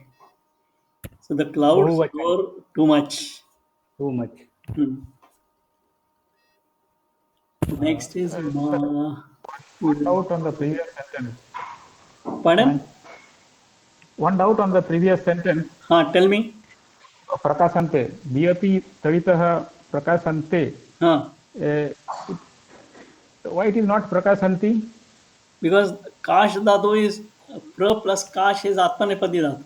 So the clouds roar too much. Too much. Next is One doubt on the previous sentence. Pardon? One doubt on the previous sentence. Tell me. Prakasante. Biyati tavitah prakasante. Why it is not prakasanti? Because kash dhatu is pra plus kash is atmanepadi dhatu.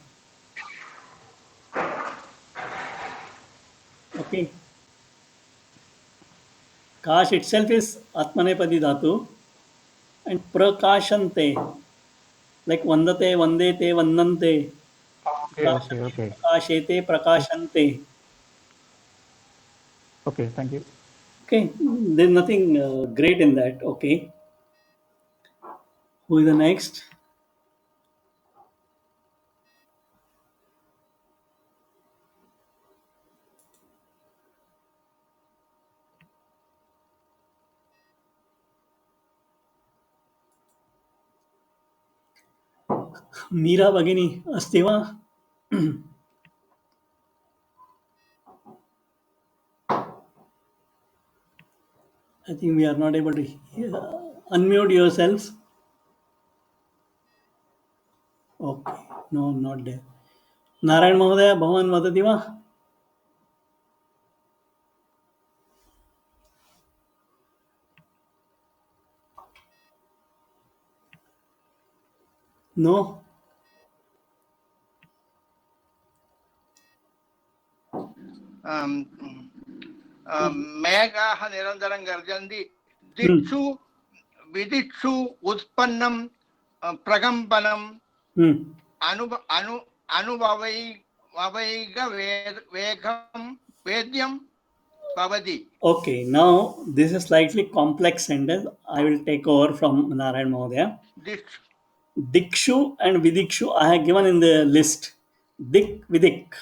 Okay. Kash itself is atmanepadi dhatu and prakashante, like vandate, vandete, vandante. Okay. Prakashete, prakashante. Okay, thank you. Okay, there's nothing great in that. Okay. Who is the next? Meera Bhagini, अस्ति वा? I think we are not able to hear. Unmute yourselves. Okay, no, not there. Narayan Mahodaya, Bhavan vadati va? No? मेघाः निरन्तरं गर्जन्ति. दिक्षु विदिक्षु उत्पन्नं प्रकम्पनं अनुभवैगवेगं वेद्यं भवति. Okay, now this is slightly complex sentence. I will take over from Narayan Mahodaya. Dikshu and Vidikshu I have given in the list. Dik, Vidik.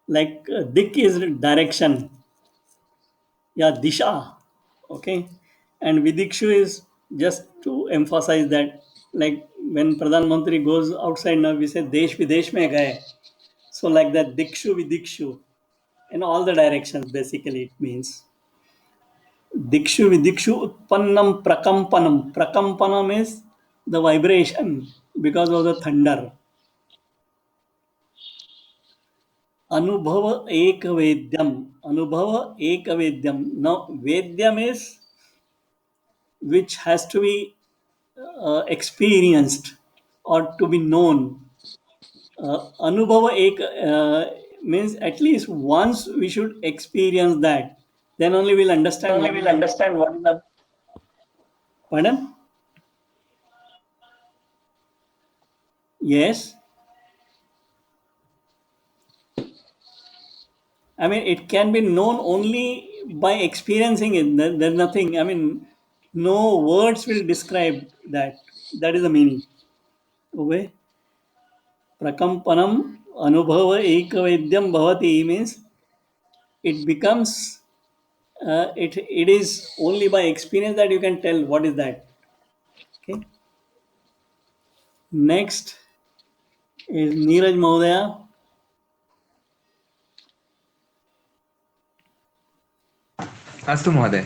Like Dik is direction. Yeah, Disha. Okay. And Vidikshu is just to emphasize that, like when Pradhan Mantri goes outside now, we say Desh Videsh mein gaye. So like that, Dikshu Vidikshu. In all the directions, basically it means. Dikshu Vidikshu Utpannam Prakampanam. Prakampanam is the vibration because of the thunder. Anubhava Ekavedyam. Anubhava Ekavedyam. Now, Vedyam is which has to be experienced or to be known. Anubhava means at least once we should experience that. Then only we'll understand. What is the. Pardon? Yes. I mean, it can be known only by experiencing it. There's nothing. I mean, no words will describe that. That is the meaning. Okay. Prakampanam anubhava ekavedyam bhavati means it becomes. It is only by experience that you can tell what is that. Okay. Next is Neeraj Mahodaya. अस्तु महोदय,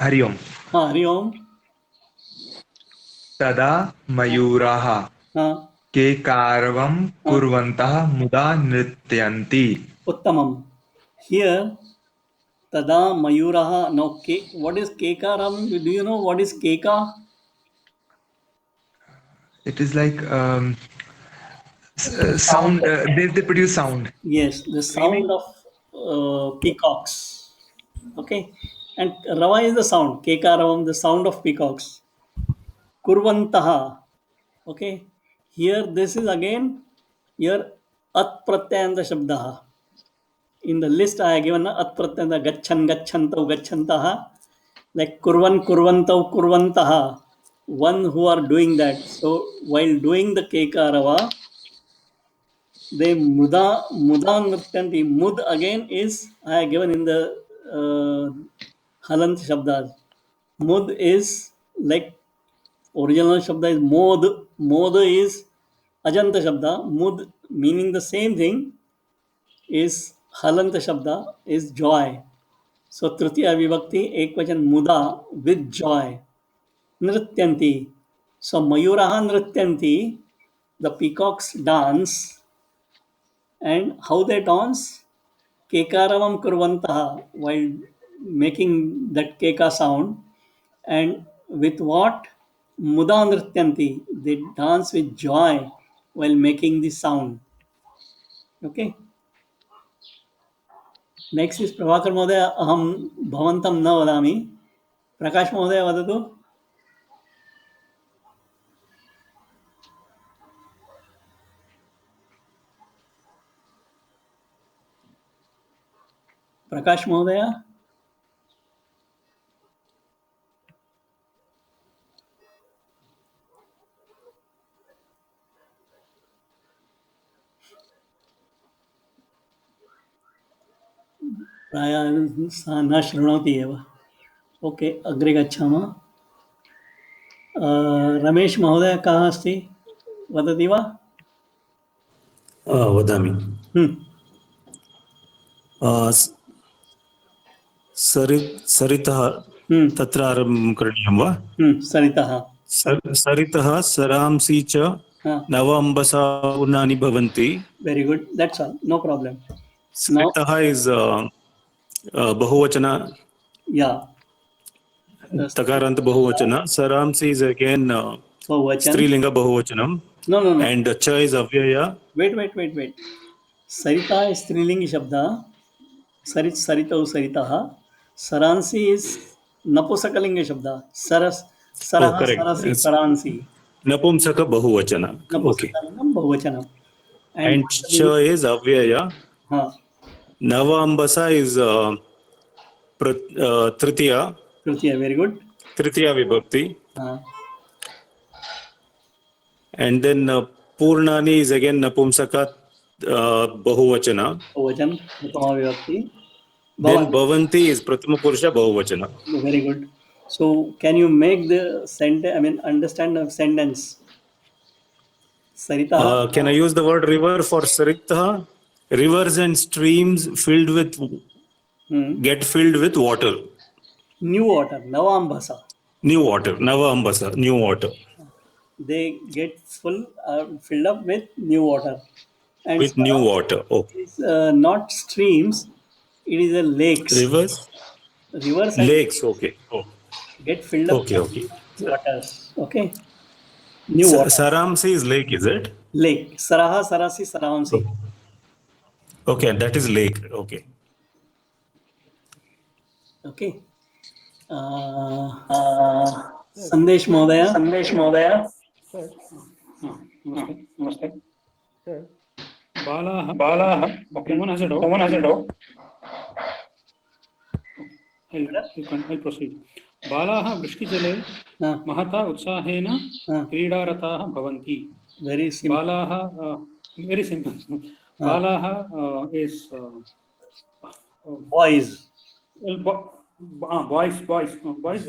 हरि ओम्. हरि ओम्. तदा मयूराः केकारवं कुर्वन्तः मुदा नृत्यन्ति. उत्तमम्. Here tada mayuraha. Now what is kekaram? Do you know what is keka? It is like sound. They produce sound. Yes, the sound of peacocks. Okay, and rava is the sound. Kekaravam, the sound of peacocks. Kurvantaha. Okay, here this is again here at pratyayanta shabdaha. In the list I have given at pratyayanta gachan gacchantau gachantaha, like kurvan kurvantau kurvantaha, one who are doing that. So while doing the kekarava, they muda nrityanti. Mud again is I have given in the halant shabdas. Mud is like original shabda is mod. Mod is ajanta shabda. Mud meaning the same thing is halanta shabda is joy. So tritiya vibhakti ekvachan muda with joy. Nrityanti. So mayuraha nrityanti. The peacocks dance. And how they dance? Kekaravam kurvantaha, while making that keka sound. And with what? Muda nrityanti. They dance with joy while making the sound. Okay. Next is Prabhakar Mohoday. Aham bhavantam na vadami. Prakash Mohoday vadatu. Prakash Mohoday. प्रायः सः न शृणोति एव. Okay, अग्रे गच्छामः. रमेश महोदय कः अस्ति? वदति वा? वदामि. सरितः तत्र आरम्भं करणीयं वा? सरितः. सरितः सरांसि च नव अम्बसावर्णानि भवन्ति. Very good, that's all, no problem. सरितः इज बहुवचन. या. तकारांत बहुवचन. सरांसि इज अगेन स्त्रीलिंग बहुवचनम. No. And cha is avyaya. Wait. Sarita is strilingi shabda. Saritau saritah. Saransi is napusakalinga shabda. Saraha sarasi saransi. Napumsaka bahuvachana. Okay. Bahuvachana. And cha is avyaya. Nava ambasa is tritiya. Tritiya, very good. Tritiya vibhakti. And then Purnani is again Napumsaka Bahuvachana. Bahuvachan, Pratama Vibhakti. Then Bhavanti is Prathama Purusha Bahuvachana. Very good. So can you make the sentence, understand the sentence? Sarita. Can I use the word river for Sarita? Rivers and streams filled with get filled with water. New water, Navambasa. New water, Navambasa, new water. They get filled up with new water. And with new water. Okay. It's not streams, it is a lakes. Rivers and lakes. Okay. Oh. Get filled up okay. with waters. Okay. New water. Saramsi is lake, is it? Lake. Saraha, Sarasi, Saramsi. Okay, that is lake. Okay. Okay. Sandesh Mohodaya. Namaste. Balaha. Okay, someone has a doubt. I'll proceed. Balaha Vrishti-jale mahata utsahena क्रीडारताः भवन्ति. Very simple. Balaha, very simple. Balaha is boys. Boys.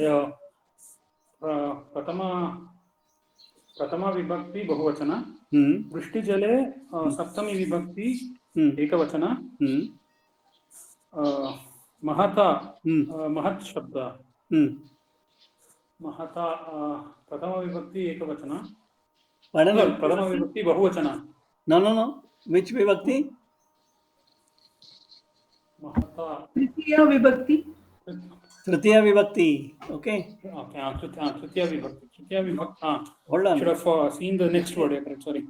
प्रथमा विभक्ति बहुवचन. वृष्टिजले सप्तमी विभक्ति एकवचन. महता महत् शब्द. महता प्रथमा विभक्ति एकवचन. Pardon? Pradama Vibhakti Bahuvachana. No. Which Vibhakti? Mahata. Tritiya Vibhakti. Tritiya Vibhakti. Okay. Okay, Tritiya Vibhakti. Tritiya Vibhakti. Hold on. Should have seen the next word here. Sorry.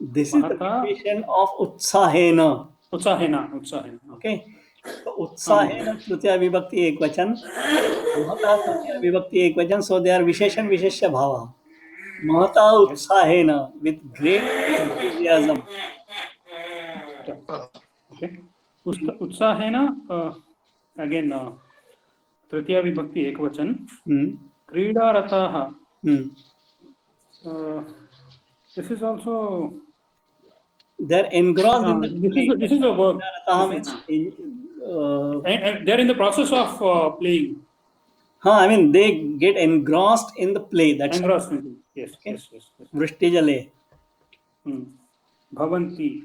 This is the location of Utsahena. Utsahena. Okay. So Utsahena Tritiya Vibhakti Ekvachan. Mahata Tritiya Vibhakti Ekvachan. So they are Visheshan Visheshya Bhava. Mahata Utsahena, with great enthusiasm. Okay. Utsahena, again, Tritiya Vibhakti Ekvachan. Krida Rataha. This is also. They're engrossed in the. This is a verb. They're in the process of playing. I mean, they get engrossed in the play. That's engrossed in the, yes, okay. Yes. Vrishti Jale. Bhavanti.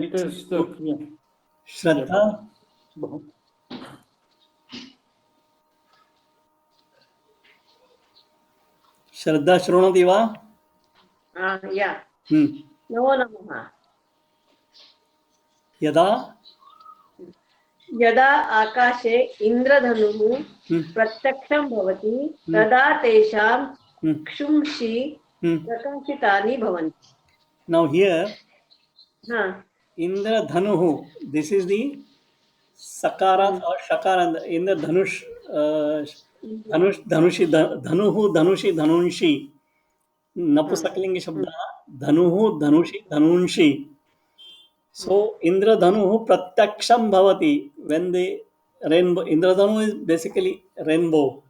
It is the Shraddha. Shraddha Shrunati va? Yeah. Namo Namaha. Yada? Yada Akashe Indradhanuhu Pratyaksham Bhavati Tada Tesham Kshumshi Prakashitani Bhavanti. Now here, Indradhanuhu, this is the Sakara or Shakara in the Dhanush, Dhanushi, Dhanuhu, Dhanushi, Dhanunshi. Napusakalingi Shabda, Dhanuhu, Dhanushi, Dhanunshi. So Indradhanuhu Pratyaksham Bhavati. When the rainbow, Indradhanu is basically rainbow.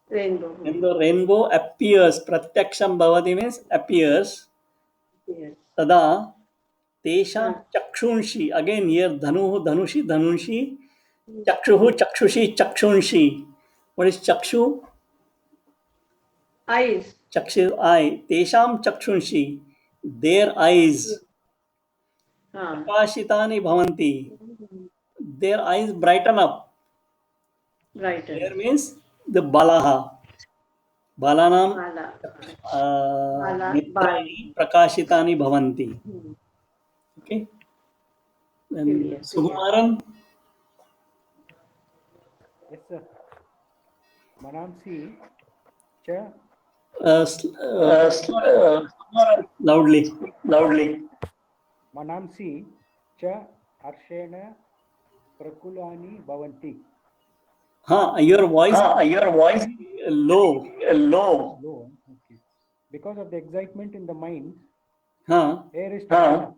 When the rainbow appears, Pratyaksham Bhavati means appears. Tada Tesham Chakshunshi. Again here Dhanuhu, Dhanushi, Dhanunshi. Chakshuhu, Chakshushi, Chakshunshi. What is Chakshu? Eyes. Chakshu, eye. Tesham Chakshunshi. Their eyes. Prakashitani Bhavanti. Their eyes brighten up. There means the Balaha. Balanam Mitrani Prakashitani Bhavanti. Okay. Then Sukumaran. Yes, sir. Manamsi cha. Loudly. Manamsi cha Arshena Prakulani Bhavanti. Your voice low. Low. Okay. Because of the excitement in the mind, air is standing up.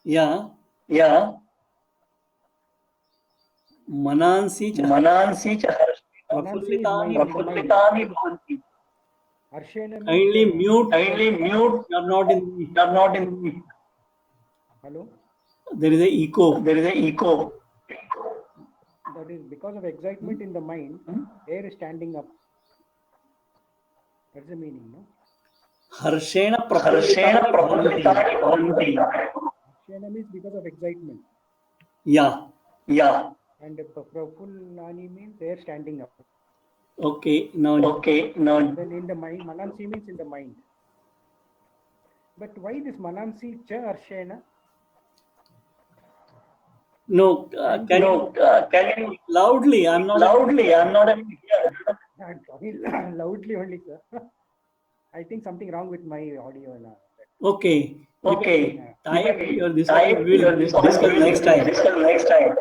Yeah. Manansi cha Prafullitani Bhavanti. Kindly mute. You are not in. Hello? There is a echo. That is because of excitement in the mind, air is standing up. That's the meaning, no? Harshena Prafullitani Bhavanti. Harshena means because of excitement. Yeah. And Prafullani means air standing up. Okay. Now. Then in the mind, Manansi means in the mind. But why this Manansi cha Arshena? No, can you loudly? I'm not able to hear. I'm talking loudly only, sir. I think something wrong with my audio. Okay. Type your this. We'll discuss next time. Okay.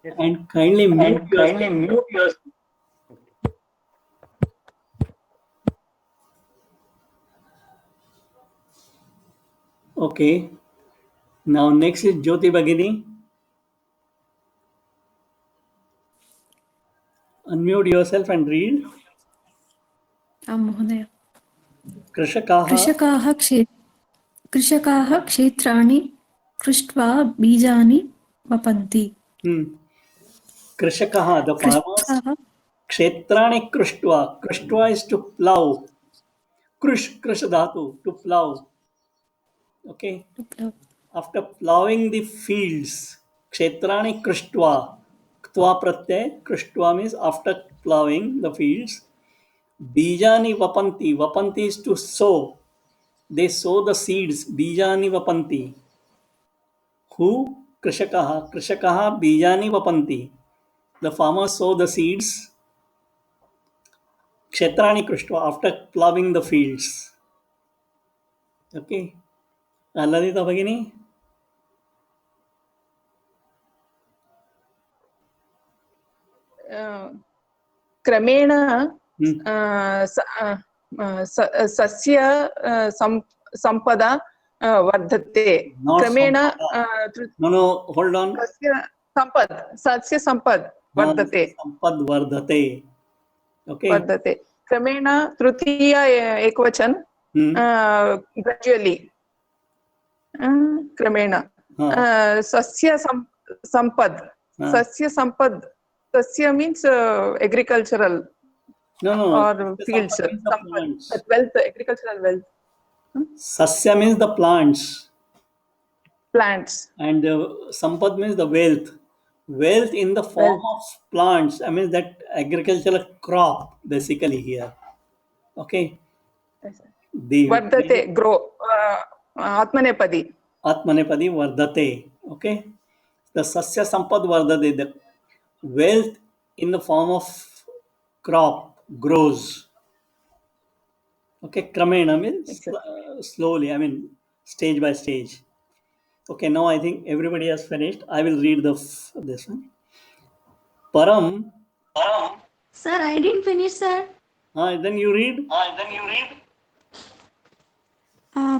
Yes. And kindly mute yourself. Okay. Now next is Jyoti Bhagini. Unmute yourself and read. महोदय कृषकाः क्षेत्राणि कृष्ट्वा बीजानि वपन्ति. कृषकाः, the farmers. Kshetrani Krishtva. Krishtva is to plow. Krish dhatu, to plow. Okay. After plowing the fields, Kshetrani Krishtva. Ktva pratyay. Krishtva means after plowing the fields. Bijani vapanti. Vapanti is to sow. They sow the seeds. Bijani vapanti. Who? Krishakaha. Krishakaha bijani vapanti. The farmers sow the seeds. Kshetrani krishtva, after plowing the fields. Okay. Lalita Bhagini? क्रमेण सस्य संपदा वर्धते क्रमेण No, hold on. सस्य संपद वर्धते Okay. वर्धते क्रमेण तृतीय एकवचन ग्रेजुअली क्रमेण सस्य संपद सस्य संपद सस्य means agricultural or fields wealth, agricultural wealth. Sasya means the plants and sampad means the wealth in the form of plants. I mean that agricultural crop basically here. Okay. Vardate, grow. Atmanepadi vardate. Okay. The sasya sampad vardate, the wealth in the form of crop grows. Okay. Kramena means slowly, I mean stage by stage. Okay, now I think everybody has finished. I will read this one. Param. Sir, I didn't finish, sir. Then you read.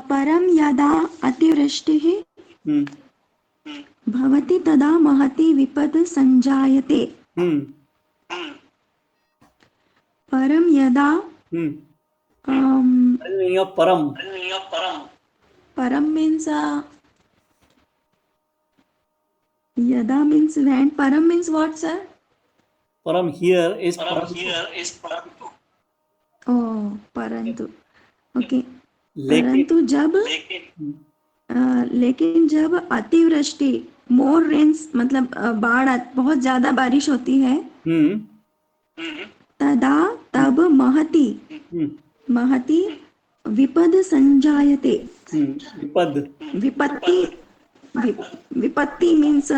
परम यदा अतिवृष्टिः भवति तदा महती विपत् संजायते परम यदा param means yada means when. Param means what, sir? Param here is parantu. Oh, parantu. Okay. परंतु जब लेकिन जब अतिवृष्टि मोर रेन्स मतलब बाढ़ बहुत ज्यादा बारिश होती है तदा तब महती विपद संजायते विपत्ति मीन्स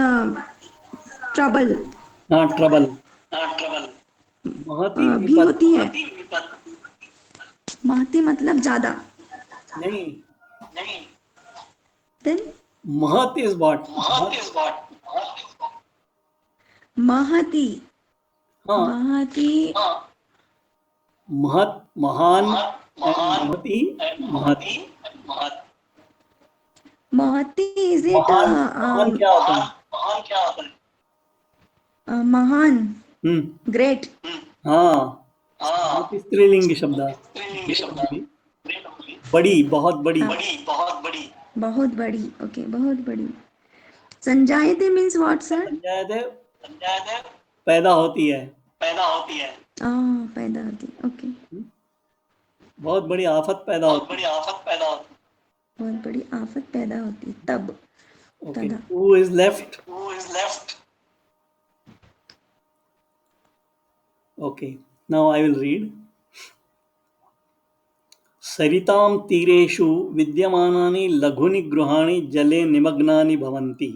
ट्रबल भी होती है महती मतलब ज्यादा नहीं then Mahat is what? Mahati. Mahati. Mahat, Mahan, Mahati, Mahati. Mahati is it? Mahan क्या होता है? Mahan. Great. हाँ. स्त्रीलिंग शब्द. बड़ी, बहुत बड़ी. बहुत बड़ी. Okay, बहुत बड़ी. संजायते means what, sir? संजायते पैदा होती है. पैदा होती है. Okay. बहुत बड़ी आफत पैदा होती है. बहुत बड़ी आफत पैदा होती है तब. Okay. Who is left? Okay. Now I will read. सरितां तीरेषु विद्यमानानि लघुनि गृहाणि जले निमग्नानि भवन्ति.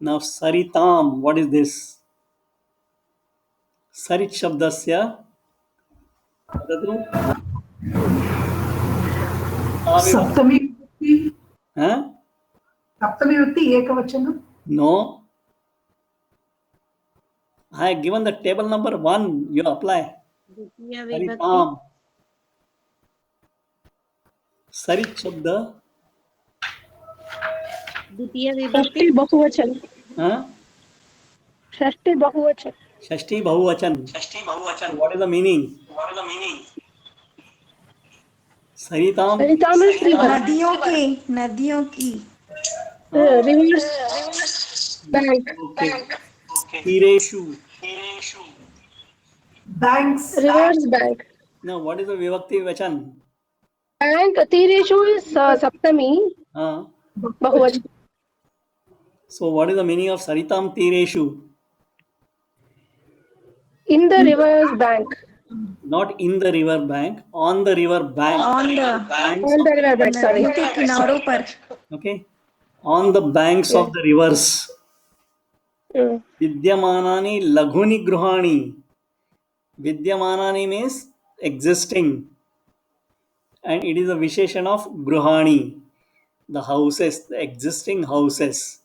Now सरितां, what is this? सरित शब्दस्य सप्तमी विभक्ति. हाँ? सप्तमी विभक्ति एकवचन. No. I have given the table number 1. You apply. सरितां. सरित शब्द षष्ठी बहुवचन. षष्ठी बहुवचन. षष्ठी बहुवचन. What is the meaning? सरितां नदियों की रिवर्स बैंक. तीरेषु Banks. Reverse bank. Now what is the vivakti vachan? Bank तीरेषु is सप्तमी. बहुवचन. So what is the meaning of Saritam Tireshu? In the reverse bank. Not in the river bank, on the river bank. On the banks On the river bank, sorry. नदी के किनारों पर. Okay, on the banks of the rivers. Vidyamanani laghuni gruhani. Vidyamanani means existing, and it is a visheshan of gruhani, the houses, the existing houses.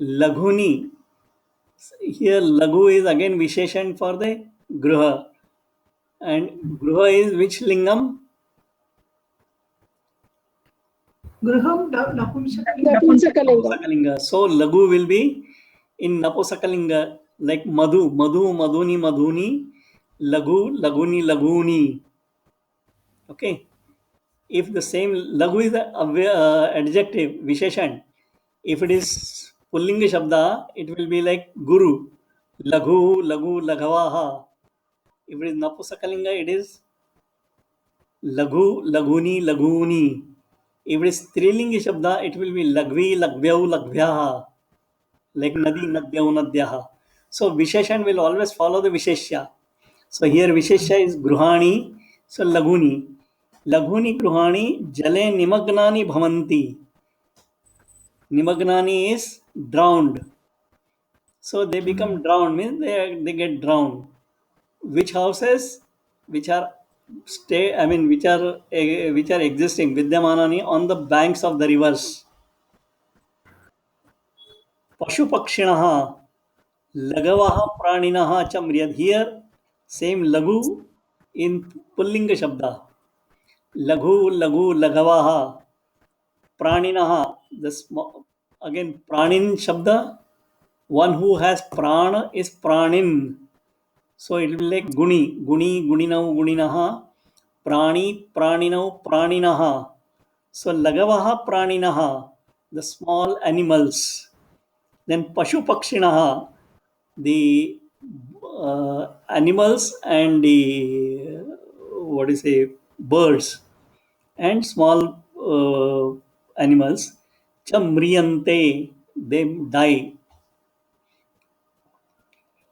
Laghuni, here laghu is again visheshan for the gruha, and gruha is which lingam? Griham Napumsakalinga. Napumsakalinga. So laghu will be in napusakalinga, like madhu, madhuni, madhuni, laghu, laguni, laguni. Okay, if the same laghu is the adjective visheshan, if it is pullinga shabda, it will be like guru, laghu, laghu, laghavaha. If it is napusakalinga, it is laghu, laguni, laguni. If it is strilinga shabda, it will be lagvi, lagvyau, lagvyaha, like nadi, nadyau, nadyaha. So visheshan will always follow the visheshya. So here visheshya is gruhani, so laguni. Laghuni gruhani jale nimagnani bhavanti. Nimagnani is drowned. So they become drowned, means they get drowned. Which houses? Which are which are existing, vidyamanani, on the banks of the rivers. Pashu pakshinaha lagavaha praninaha chamriyad. Here same laghu in pullinga shabda. Laghu, laghu, lagavaha. Praninaha, again pranin shabda, one who has prana is pranin. So it will be like guni, guni, guninau, guninaha, prani, praninau, praninaha. So lagavaha, praninaha, the small animals. Then pashu pakshinaha, the animals and the birds and small animals. Chamriyante, they die.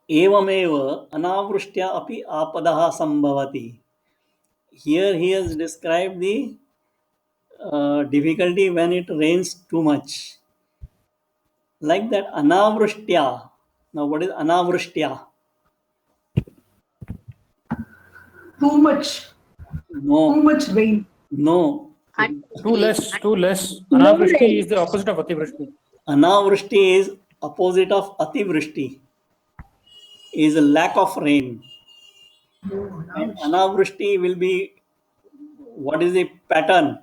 एवमेव अनावृष्ट्या अपि आपदः संभवति. Here he has described the difficulty when it rains too much. Like that, anavrishtya. Now what is anavrishtya? Too much. No. Too much rain. No. Too less. Anavrishti is the opposite of ativrishti. Anavrishti is opposite of ativrishti. Is a lack of rain. And anavrishti will be, what is the pattern?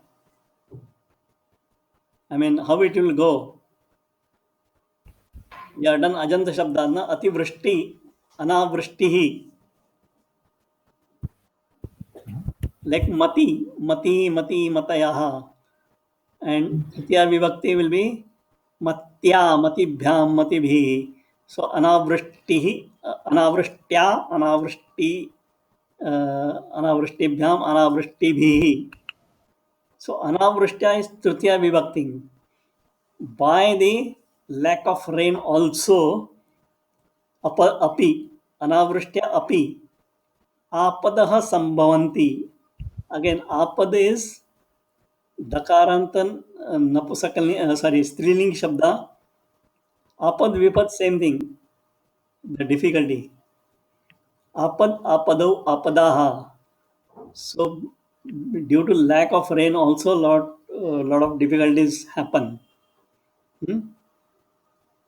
I mean, how it will go? You have done ajanta shabda, na? Ativrishti, anavrishtihi. Like mati, mati, mati, matayaha. And titya vibhakti will be matya, matibhyam, matibhi. So anavrishtihi, anavrishtya, anavrishti, anavrishtibhyam, anavrishtibhi. So anavrishtya is tritiya vibhakti. By the lack of rain also, api, anavrishtya api, apadaha sambhavanti. Again, apad is dakarantan napusakalinga, striling shabda. Apad vipad, same thing. The difficulty. Apad, apadau, apadaha. So due to lack of rain also lot of difficulties happen.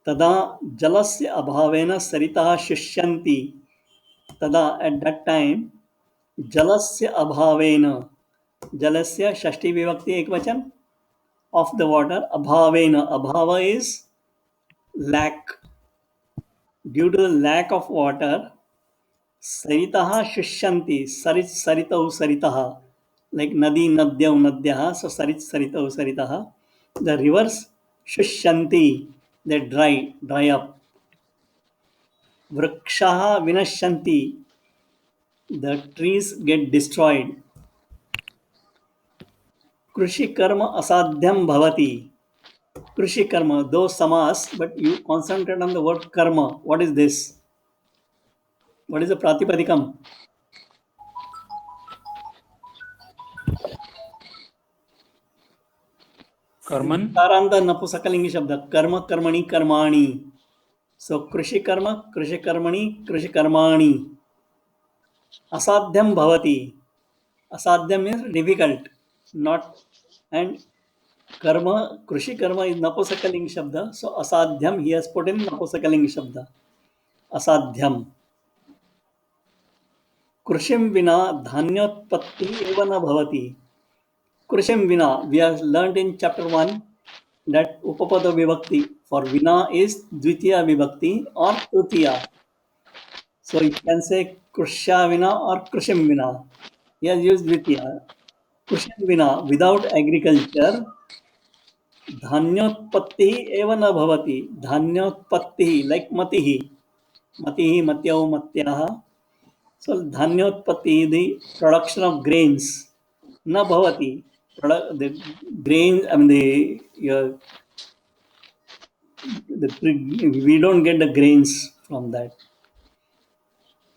Tada jalasya abhavena saritaha shishyanti. Tada, at that time, jalasya abhavena, jalasya shashti vibhakti ekvachan, of the water, abhavena, abhava is lack. Due to the lack of water, saritaha shishyanti, saritau saritaha, like nadi, nadyau, nadyaha, so saritau saritaha, the rivers shishyanti, they dry up. Vrikshaha vinashyanti, the trees get destroyed. Krishi karma asadhyam bhavati. Krishi karma, though samas, but you concentrate on the word karma. What is this? What is the pratipadikam? Karman. Karanta Napusakalingi Shabda. Karma, Karmani, Karmani. So Krishi Karma, Krishi Karmani, Krishi Karmani. Asadhyam Bhavati. Asadhyam means difficult. Not. And Karma, Krishi Karma is Napusakalingi Shabda. So Asadhyam he has put in Napusakalingi Shabda. Asadhyam. Krishim vina dhanyotpatti eva na bhavati. Krishim vina, we have learned in chapter 1 that Upapada Vibhakti for vina is Dvitiya Vibhakti or Tritiya. So you can say Krishya vina or Krishim vina. He has used Dvitiya. Krishim vina, without agriculture, dhanyotpatti eva na bhavati. Dhanyotpatti, like matihi. Matihi, matyau, matyaha. So dhanyotpatti, the production of grains. Na bhavati. The grains, I mean we don't get the grains from that.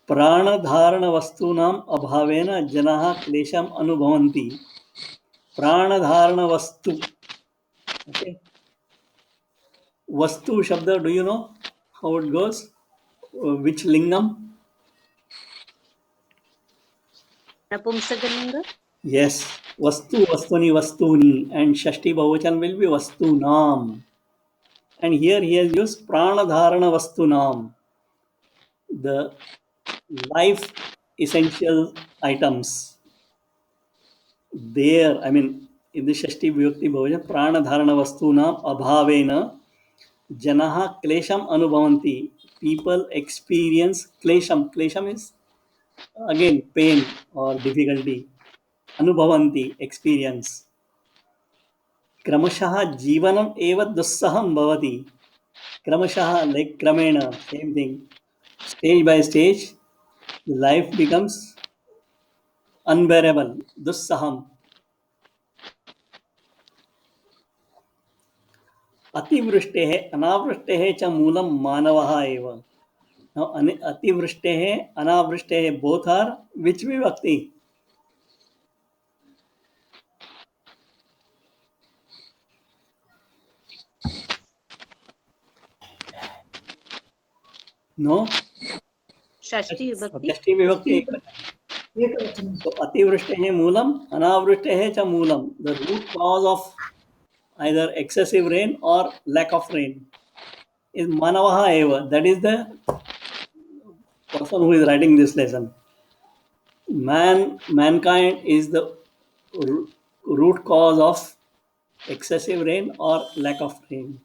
Prana dharana vastunam abhavena janaha klesham anubhavanti. Prana dharana vastu. Okay. Vastu shabda, do you know how it goes? Which lingam? Napumsakalinga. Yes. Vastu, vastuni, vastuni. And Shashti Bahuvachan will be vastunam. And here he has used prana dharana vastunam. The life essential items. There, I mean, in the Shashti Vibhakti Bahuvachan, prana dharana vastunam abhavena janaha klesham anubhavanti. People experience klesham. Klesham is again pain or difficulty. Anubhavanti, experience. Kramashah jivanam eva dussaham bhavati. Kramashah, like kramena, same thing. Stage by stage, life becomes unbearable. Dussaham. Ativrishtehe, anavrishtehe cha moolam manavaha eva. Now, ativrishtehe, anavrishtehe, both are which vibhakti? No? Shashti Vibhakti. Shashti Vibhakti. So, ativrishtehe moolam, anavrishtehe cha moolam. The root cause of either excessive rain or lack of rain is manavaha eva. That is the person who is writing this lesson. Mankind is the root cause of excessive rain or lack of rain.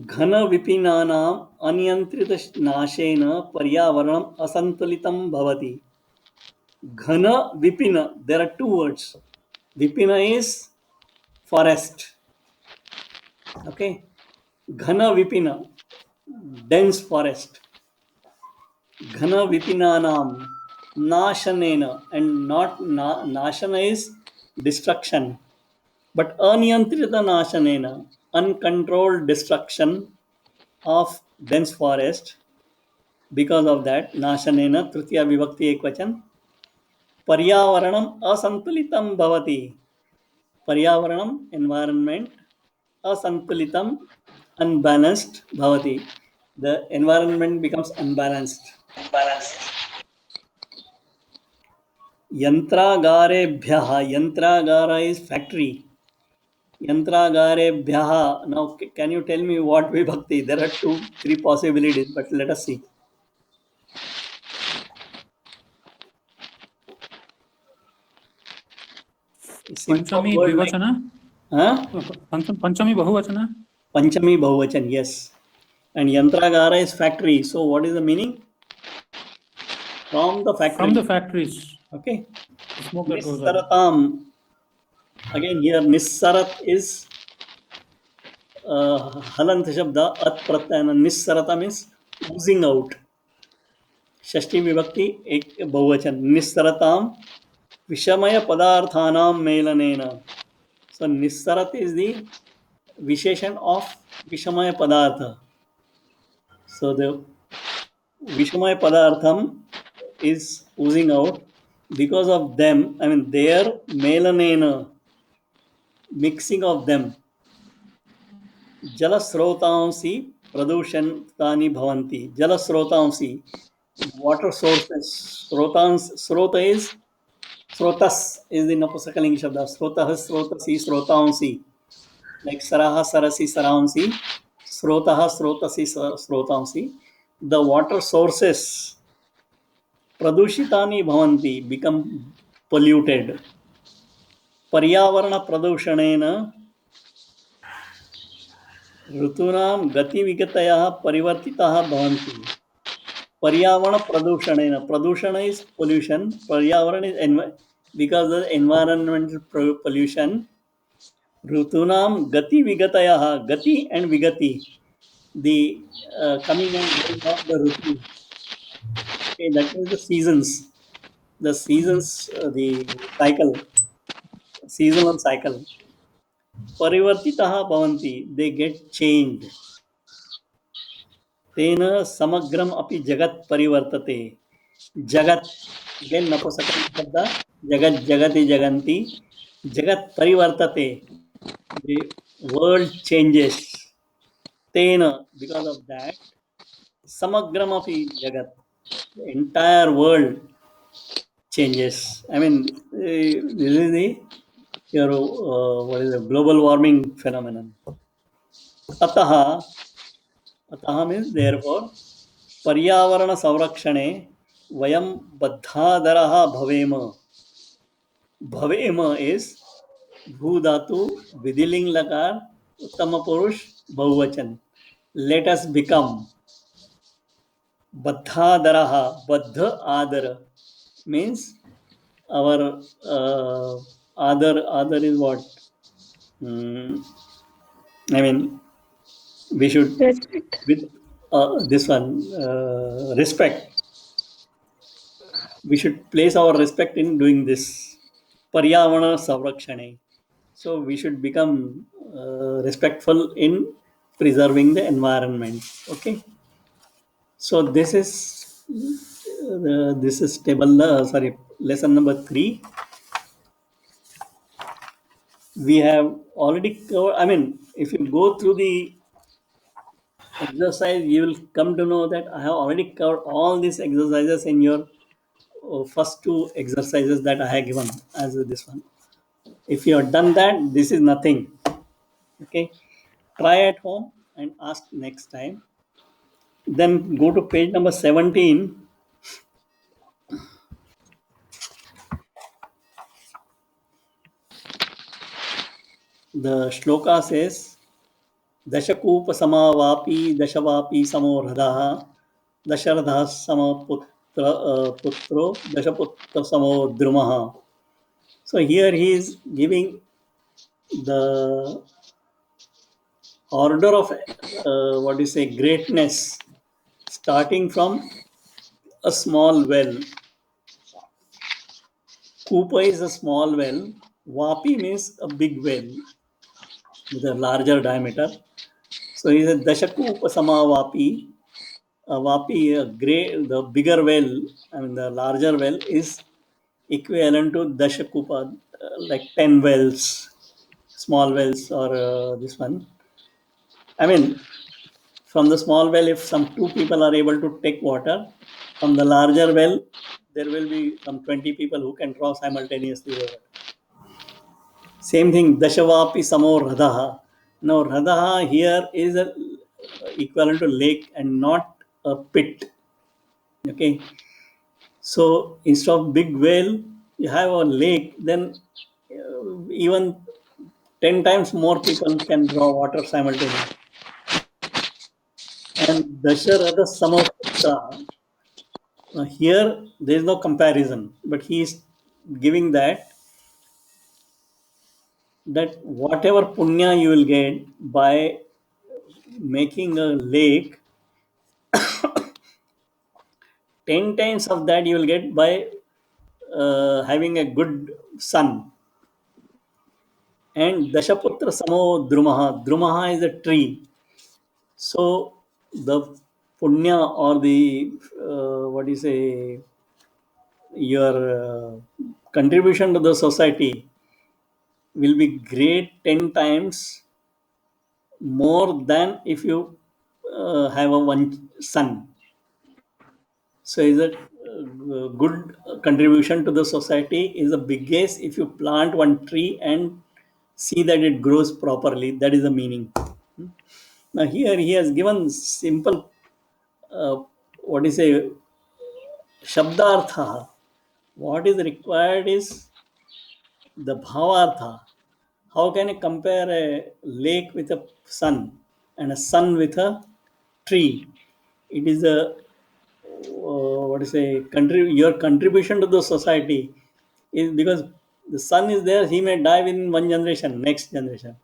Ghana vipinanam anyantrita nashena paryavaranam asantulitam bhavati. Ghana vipina, there are two words. Vipina is forest. Okay. Ghana vipina, dense forest. Ghana vipinanam nashanena, and not nashana is destruction, but anyantrita nashanena, uncontrolled destruction of dense forest. Because of that, nashanena tritiya vibhakti ekvachan. Paryavaranam asantulitam bhavati. Paryavaranam, environment, asantulitam, unbalanced bhavati. The environment becomes unbalanced. Yantragarebhyaha. Yantragara is factory. Yantragarebhyaha. Now, can you tell me what vibhakti? There are 2-3 possibilities, but let us see. Panchami Dvivachana? Huh? Panchami Bahuvachana? Panchami Bahuvachan, yes. And Yantragara is factory. So, what is the meaning? From the factory. From the factories. Okay. The smoke that goes out. Nissaratam. Again, here Nissarat is Halant Shabda, At Pratyana. Nissaratam is oozing out. Shashti Vibhakti, Ek Bahuvachan. Nissaratam Vishamaya Padarthanam Melanena. So, Nissarat is the Visheshan of Vishamaya Padartha. So, the Vishamaya Padartham is oozing out. Because of them, I mean, their melanena, mixing of them. Jalasrotansi pradushanani bhavanti. Jalasrotansi, water sources. Srota is Srotas is the Napusakaling Shabda. Srotahas, Srotasi, Srotansi. Like Saraha, Sarasi, Saransi. Srotaha, Srotasi, Srotansi. The water sources pradushitani bhavanti, become polluted. Paryavarana pradushanena ऋतूनां गतिविगतयः परिवर्तिताः भवन्ति. Paryavana pradushanena. Pradushana is pollution. Paryavarana is because of the environmental pollution. Rutunam gati vigatayah. Gati and vigati. The coming and going of the rutu. Okay, that is the seasons. The seasons, the cycle. Seasonal cycle. Parivartitaha bhavanti. They get changed. Tena samagram api jagat parivartate. Jagat, again napusakam shabda, jagat jagati jaganti, jagat parivartate, the world changes. Tena, because of that, samagram api jagat, the entire world changes. I mean, this is the what is the global warming phenomenon. Ataha means therefore, पर्यावरण संरक्षणे वयम बद्धादरः भवेम. भवेम is भू धातु विधिलिंग लकार उत्तम पुरुष बहुवचन. Let us become. बद्धादरः, बद्ध आदर means our other is what? I mean, we should with this one respect. We should place our respect in doing this. Paryavana Savrakshane. So we should become respectful in preserving the environment. Okay. So this is lesson number 3. We have already covered. I mean, if you go through the exercise, you will come to know that I have already covered all these exercises in your first 2 exercises that I have given as this one. If you have done that, this is nothing. Okay, try at home and ask next time. Then go to page number 17. The shloka says, Dashakupa samavapi dashavapi samoradha dasharadha samaputra putro dashaputra samo drumaha. So here he is giving the order of greatness, starting from a small well. Kupa is a small well. Vapi means a big well with a larger diameter. So he said Dashakupa samavapi. Vapi, the bigger well, I mean the larger well is equivalent to Dashakupa, like 10 wells, small wells, or this one. I mean, from the small well, if some 2 people are able to take water, from the larger well, there will be some 20 people who can draw simultaneously the water. Same thing, Dashavapi Samo Radhaha. Now, Radhaha here is equivalent to lake and not a pit. Okay. So, instead of big well, you have a lake, then even 10 times more people can draw water simultaneously. And Dasharatha Samaputra, here there is no comparison, but he is giving that whatever punya you will get by making a lake, 10 times of that you will get by having a good son. And Dashaputra Samo Drumaha. Drumaha is a tree. So the punya or the your contribution to the society will be great 10 times more than if you have a one son. So is a good contribution to the society is the biggest if you plant one tree and see that it grows properly. That is the meaning. Now here he has given simple, what is a shabdartha. What is required is the bhavartha. How can I compare a lake with a sun and a sun with a tree? It is a what is a your contribution to the society is because the sun is there, he may die within one generation, next generation.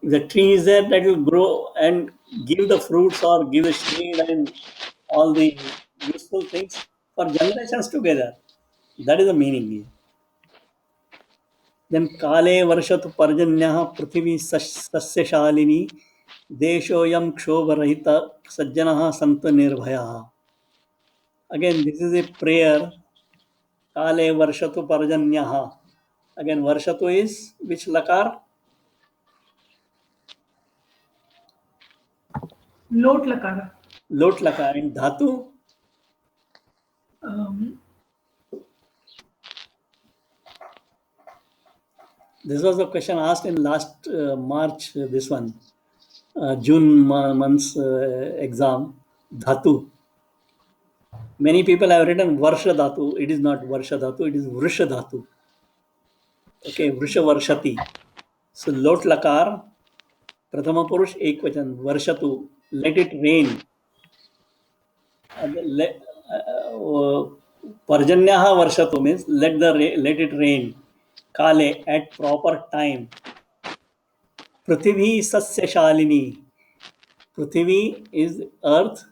If the tree is there, that will grow and give the fruits or give the shade and all the useful things for generations together. That is the meaning here. Then kale varshatu parjanyah prithvi sasyashalini deshoyam kshobarahita sajjanaha santa nirbhayaha. Again, this is a prayer. Kale varshatu parjanyaha. Again, varshatu is which lakar? Lot lakara. Lot lakar. And dhatu? This was a question asked in last March, this one, June month's exam. Dhatu. Many people have written Varsha Dhatu. It is not Varsha Dhatu, it is Vrusha Dhatu. Okay, Vrusha Varshati. So, Lot Lakar, Prathama Purush, Ekvachan, Varshatu, let it rain. Parjanyaha Varshatu means let it rain. Kale, at proper time. Prithvi Sasyashalini. Prithvi is earth.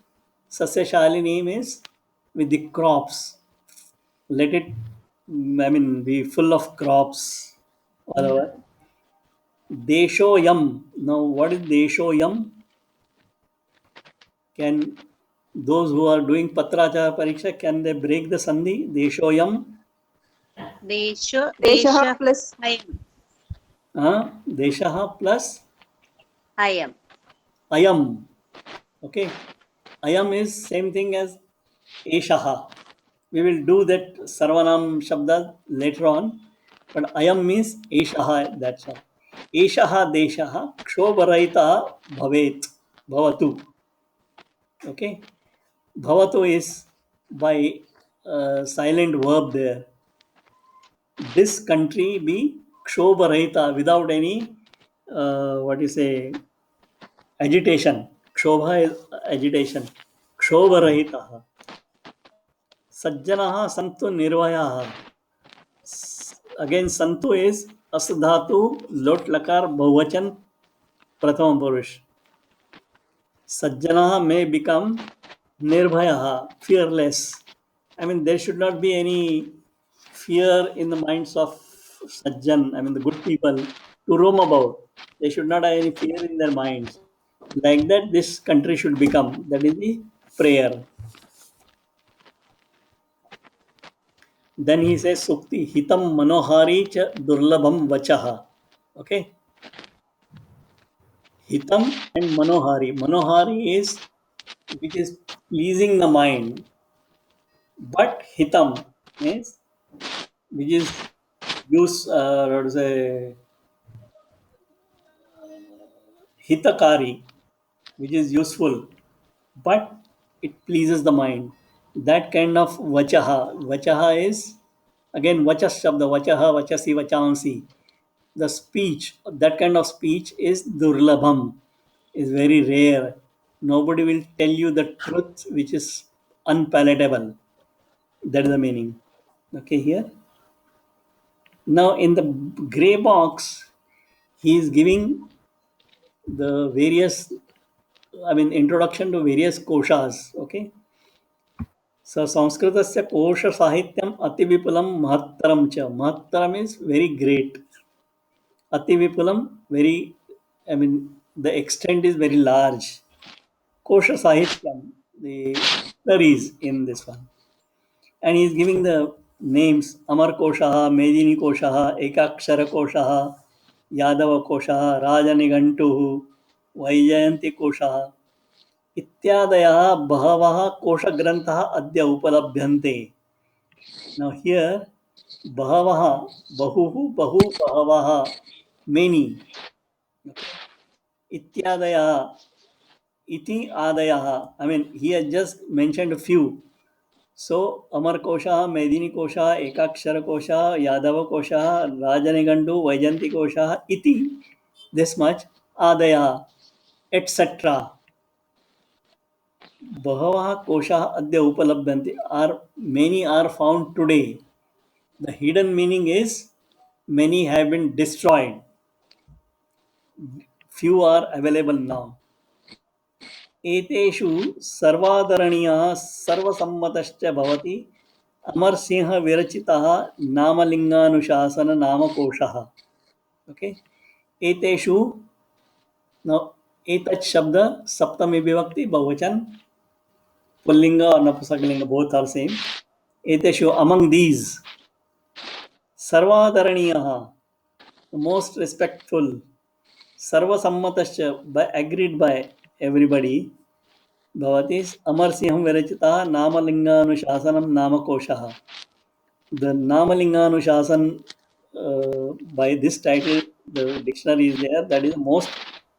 Sasyashalini means with the crops. Let it, be full of crops. Whatever. Deshoyam. Now, what is Deshoyam? Can those who are doing Patrachara Pariksha, can they break the Sandhi? Deshoyam. Desha plus Ayam. Deshaha plus Ayam. Ayam. Okay. Ayam is same thing as Eshaha. We will do that Sarvanam Shabda later on. But Ayam means Eshaha, that's all. Eshaha Deshaha Kshobarahita Bhavet. Bhavatu. Okay. Bhavatu is by silent verb there. This country be Kshobarahita without any, agitation. Kshobha is agitation. Kshobarahita. Sajjanaha santu nirvayaha. Again, santu is asdhatu, lot lakar, bahuvachan, prathama purush. Sajjanaha may become nirbhayaha, fearless. There should not be any fear in the minds of sajjan, the good people, to roam about. They should not have any fear in their minds. Like that, this country should become. That is the prayer. Then he says, Sukti, hitam manohari cha durlabham vachaha. Okay. Hitam and manohari. Manohari is which is pleasing the mind. But hitam means which is hitakari, which is useful, but it pleases the mind. That kind of vachaha. Vachaha is again vachas shabda, vachaha, vachasi, vachansi. The speech, that kind of speech is durlabham, is very rare. Nobody will tell you the truth which is unpalatable. That is the meaning. Okay, here. Now in the gray box, he is giving the various, introduction to various koshas. Okay. So Sanskritasya kosha sahityam ativipulam mahattaram cha. Mahattaram is very great. Ativipulam, very, the extent is very large. Kosha sahityam, the studies in this one. And he is giving the names Amar Koshaha, Medini Koshaha, Ekakshara Koshaha, यादवकोशः, राजनिघण्टुः, वैजयन्तिकोशः इत्यादयः बहवः कोशग्रन्थाः अद्य उपलभ्यन्ते. Now here बहवः, बहुः, बहु, बहवः, many. Ityadaya, iti adaya. I mean, he has just mentioned a few. So, Amar Kosha, Medini Kosha, Ekakshara Kosha, Yadava Kosha, Rajanigandu, Vaijanti Kosha, iti, this much, adaya, etc. Bahavaha Kosha Adya Upalabdhanti are many are found today. The hidden meaning is many have been destroyed. Few are available now. एतेषु सर्वादरणीयः सर्वसम्मतश्च भवति अमरसिंह विरचितः नामलिंगानुशासन नामकोशः. Okay, एतेषु एतत् शब्द सप्तमी विभक्ति बहुवचन, pulling और नपुंसकलिंग both are same. एतेषु among these, सर्वादरणीयः most respectful, सर्वसम्मतश्च agreed by everybody, भवति अमरसिंह विरचितः नामलिंगानुशासनम नामकोशः. The Namalinganuशासन, by this title the dictionary is there, that is most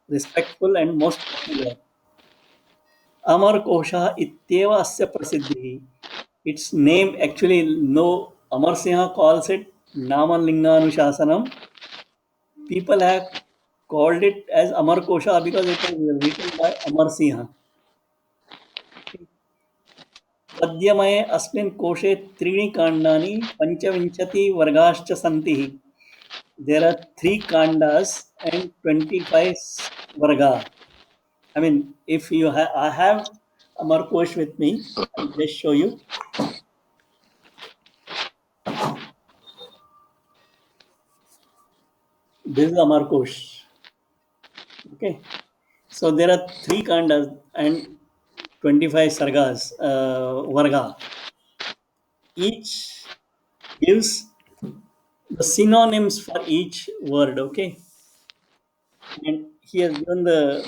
respectful and most popular. Amar Kosha ityeva asya prasiddhi. Its name actually, no, Amar Singha calls it Namalinganuशासनम. People have called it as Amar Kosha because it was written by Amar Singha. पद्यमये अस्मिन् कोशे त्रीणि काण्डानि पंचविंशति वर्गाश्च सन्ति. There are 3 kandas and 25 varga. I mean, if you I have Amar Kosh with me, I'll just show you. This is Amar Kosh. Okay, so there are 3 kandas and 25 sargas, varga. Each gives the synonyms for each word. Okay, and he has given the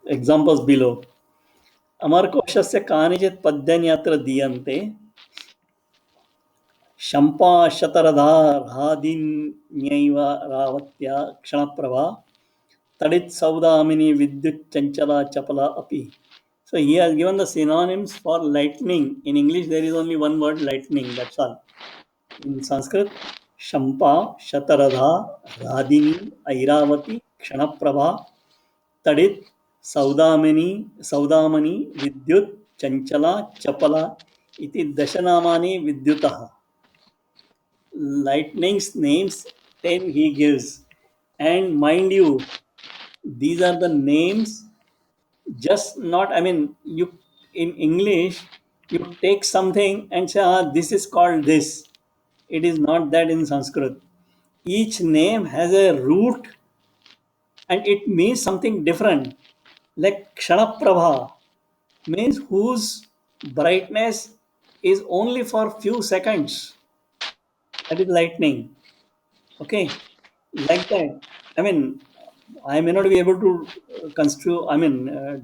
examples below. अमरकोशस्य कानिचित् पद्यानि अत्र दीयन्ते. शम्पा शतरधा राधिन्यैव रावत्या क्षणप्रभा तडित् सौदामिनी विद्युत् चंचला चपला अपि. So he has given the synonyms for lightning. In English there is only one word, lightning, that's all. In Sanskrit, Shampa, Shataradha, Radhini, Airavati, Kshanapprabha, Tadit, Saudamani, Vidyut, Chanchala, Chapala, iti Dashanamani Vidyutaha. Lightning's names 10 he gives. And mind you, these are the names, just not, I mean, you in English, you take something and say, this is called this. It is not that in Sanskrit. Each name has a root and it means something different. Like Kshanapprabha means whose brightness is only for few seconds. That is lightning. Okay, like that. I mean, I may not be able to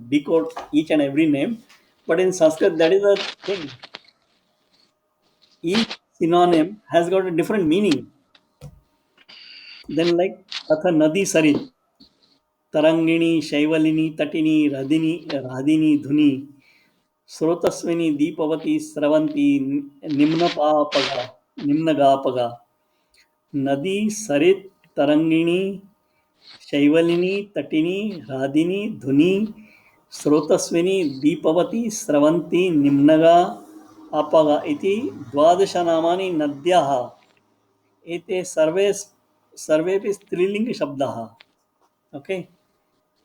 decode each and every name, but in Sanskrit that is a thing. Each synonym has got a different meaning. Then like Atha Nadi Sarit, Tarangini, Shaivalini, Tatini, Radhini, Dhuni, Srotaswini, Deepavati, Sravanti, Nimnagapaga, Nadi, Sarit, Tarangini, Shaivalini, Tatini, Radhini, Dhuni, Srotaswini, Deepavati, Sravanti, Nimnaga, Apaga iti Dvadashanamani Nadyaha. Ete sarvepi strilingi shabdaha. Okay,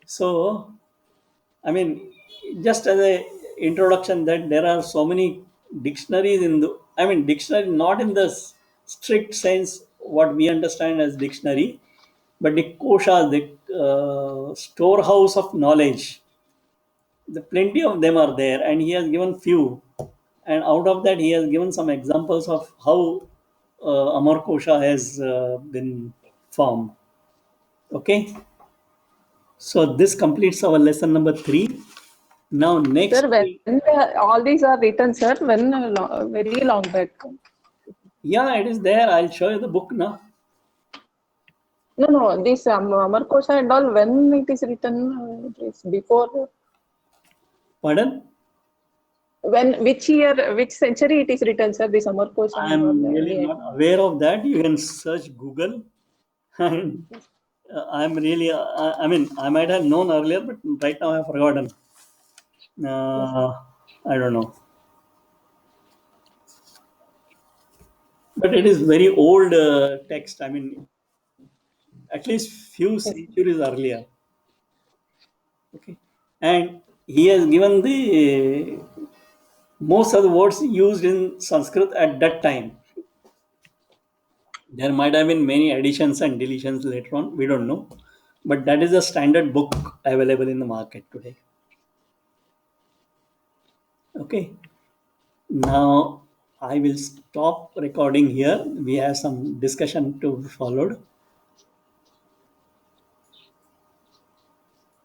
so I mean, just as a introduction, that there are so many dictionaries in the, I mean, dictionary not in the strict sense what we understand as dictionary, but the kosha, the storehouse of knowledge. Plenty of them are there, and he has given few, and out of that he has given some examples of how Amar Kosha has been form. Okay. So this completes our lesson number 3. Now next. Sir, when all these are written, sir, when very long back. Yeah, it is there. I'll show you the book now. No, this Amarkosha and all, when it is written, it is before. Pardon? Which year, which century it is written, sir, this Amarkosha? I'm really not aware of that. You can search Google. And I'm really, I mean, I might have known earlier, but right now I've forgotten. I don't know. But it is very old text. I mean, at least few centuries earlier. Okay. And he has given the most of the words used in Sanskrit at that time. There might have been many additions and deletions later on. We don't know. But that is a standard book available in the market today. Okay. Now I will stop recording here. We have some discussion to be followed.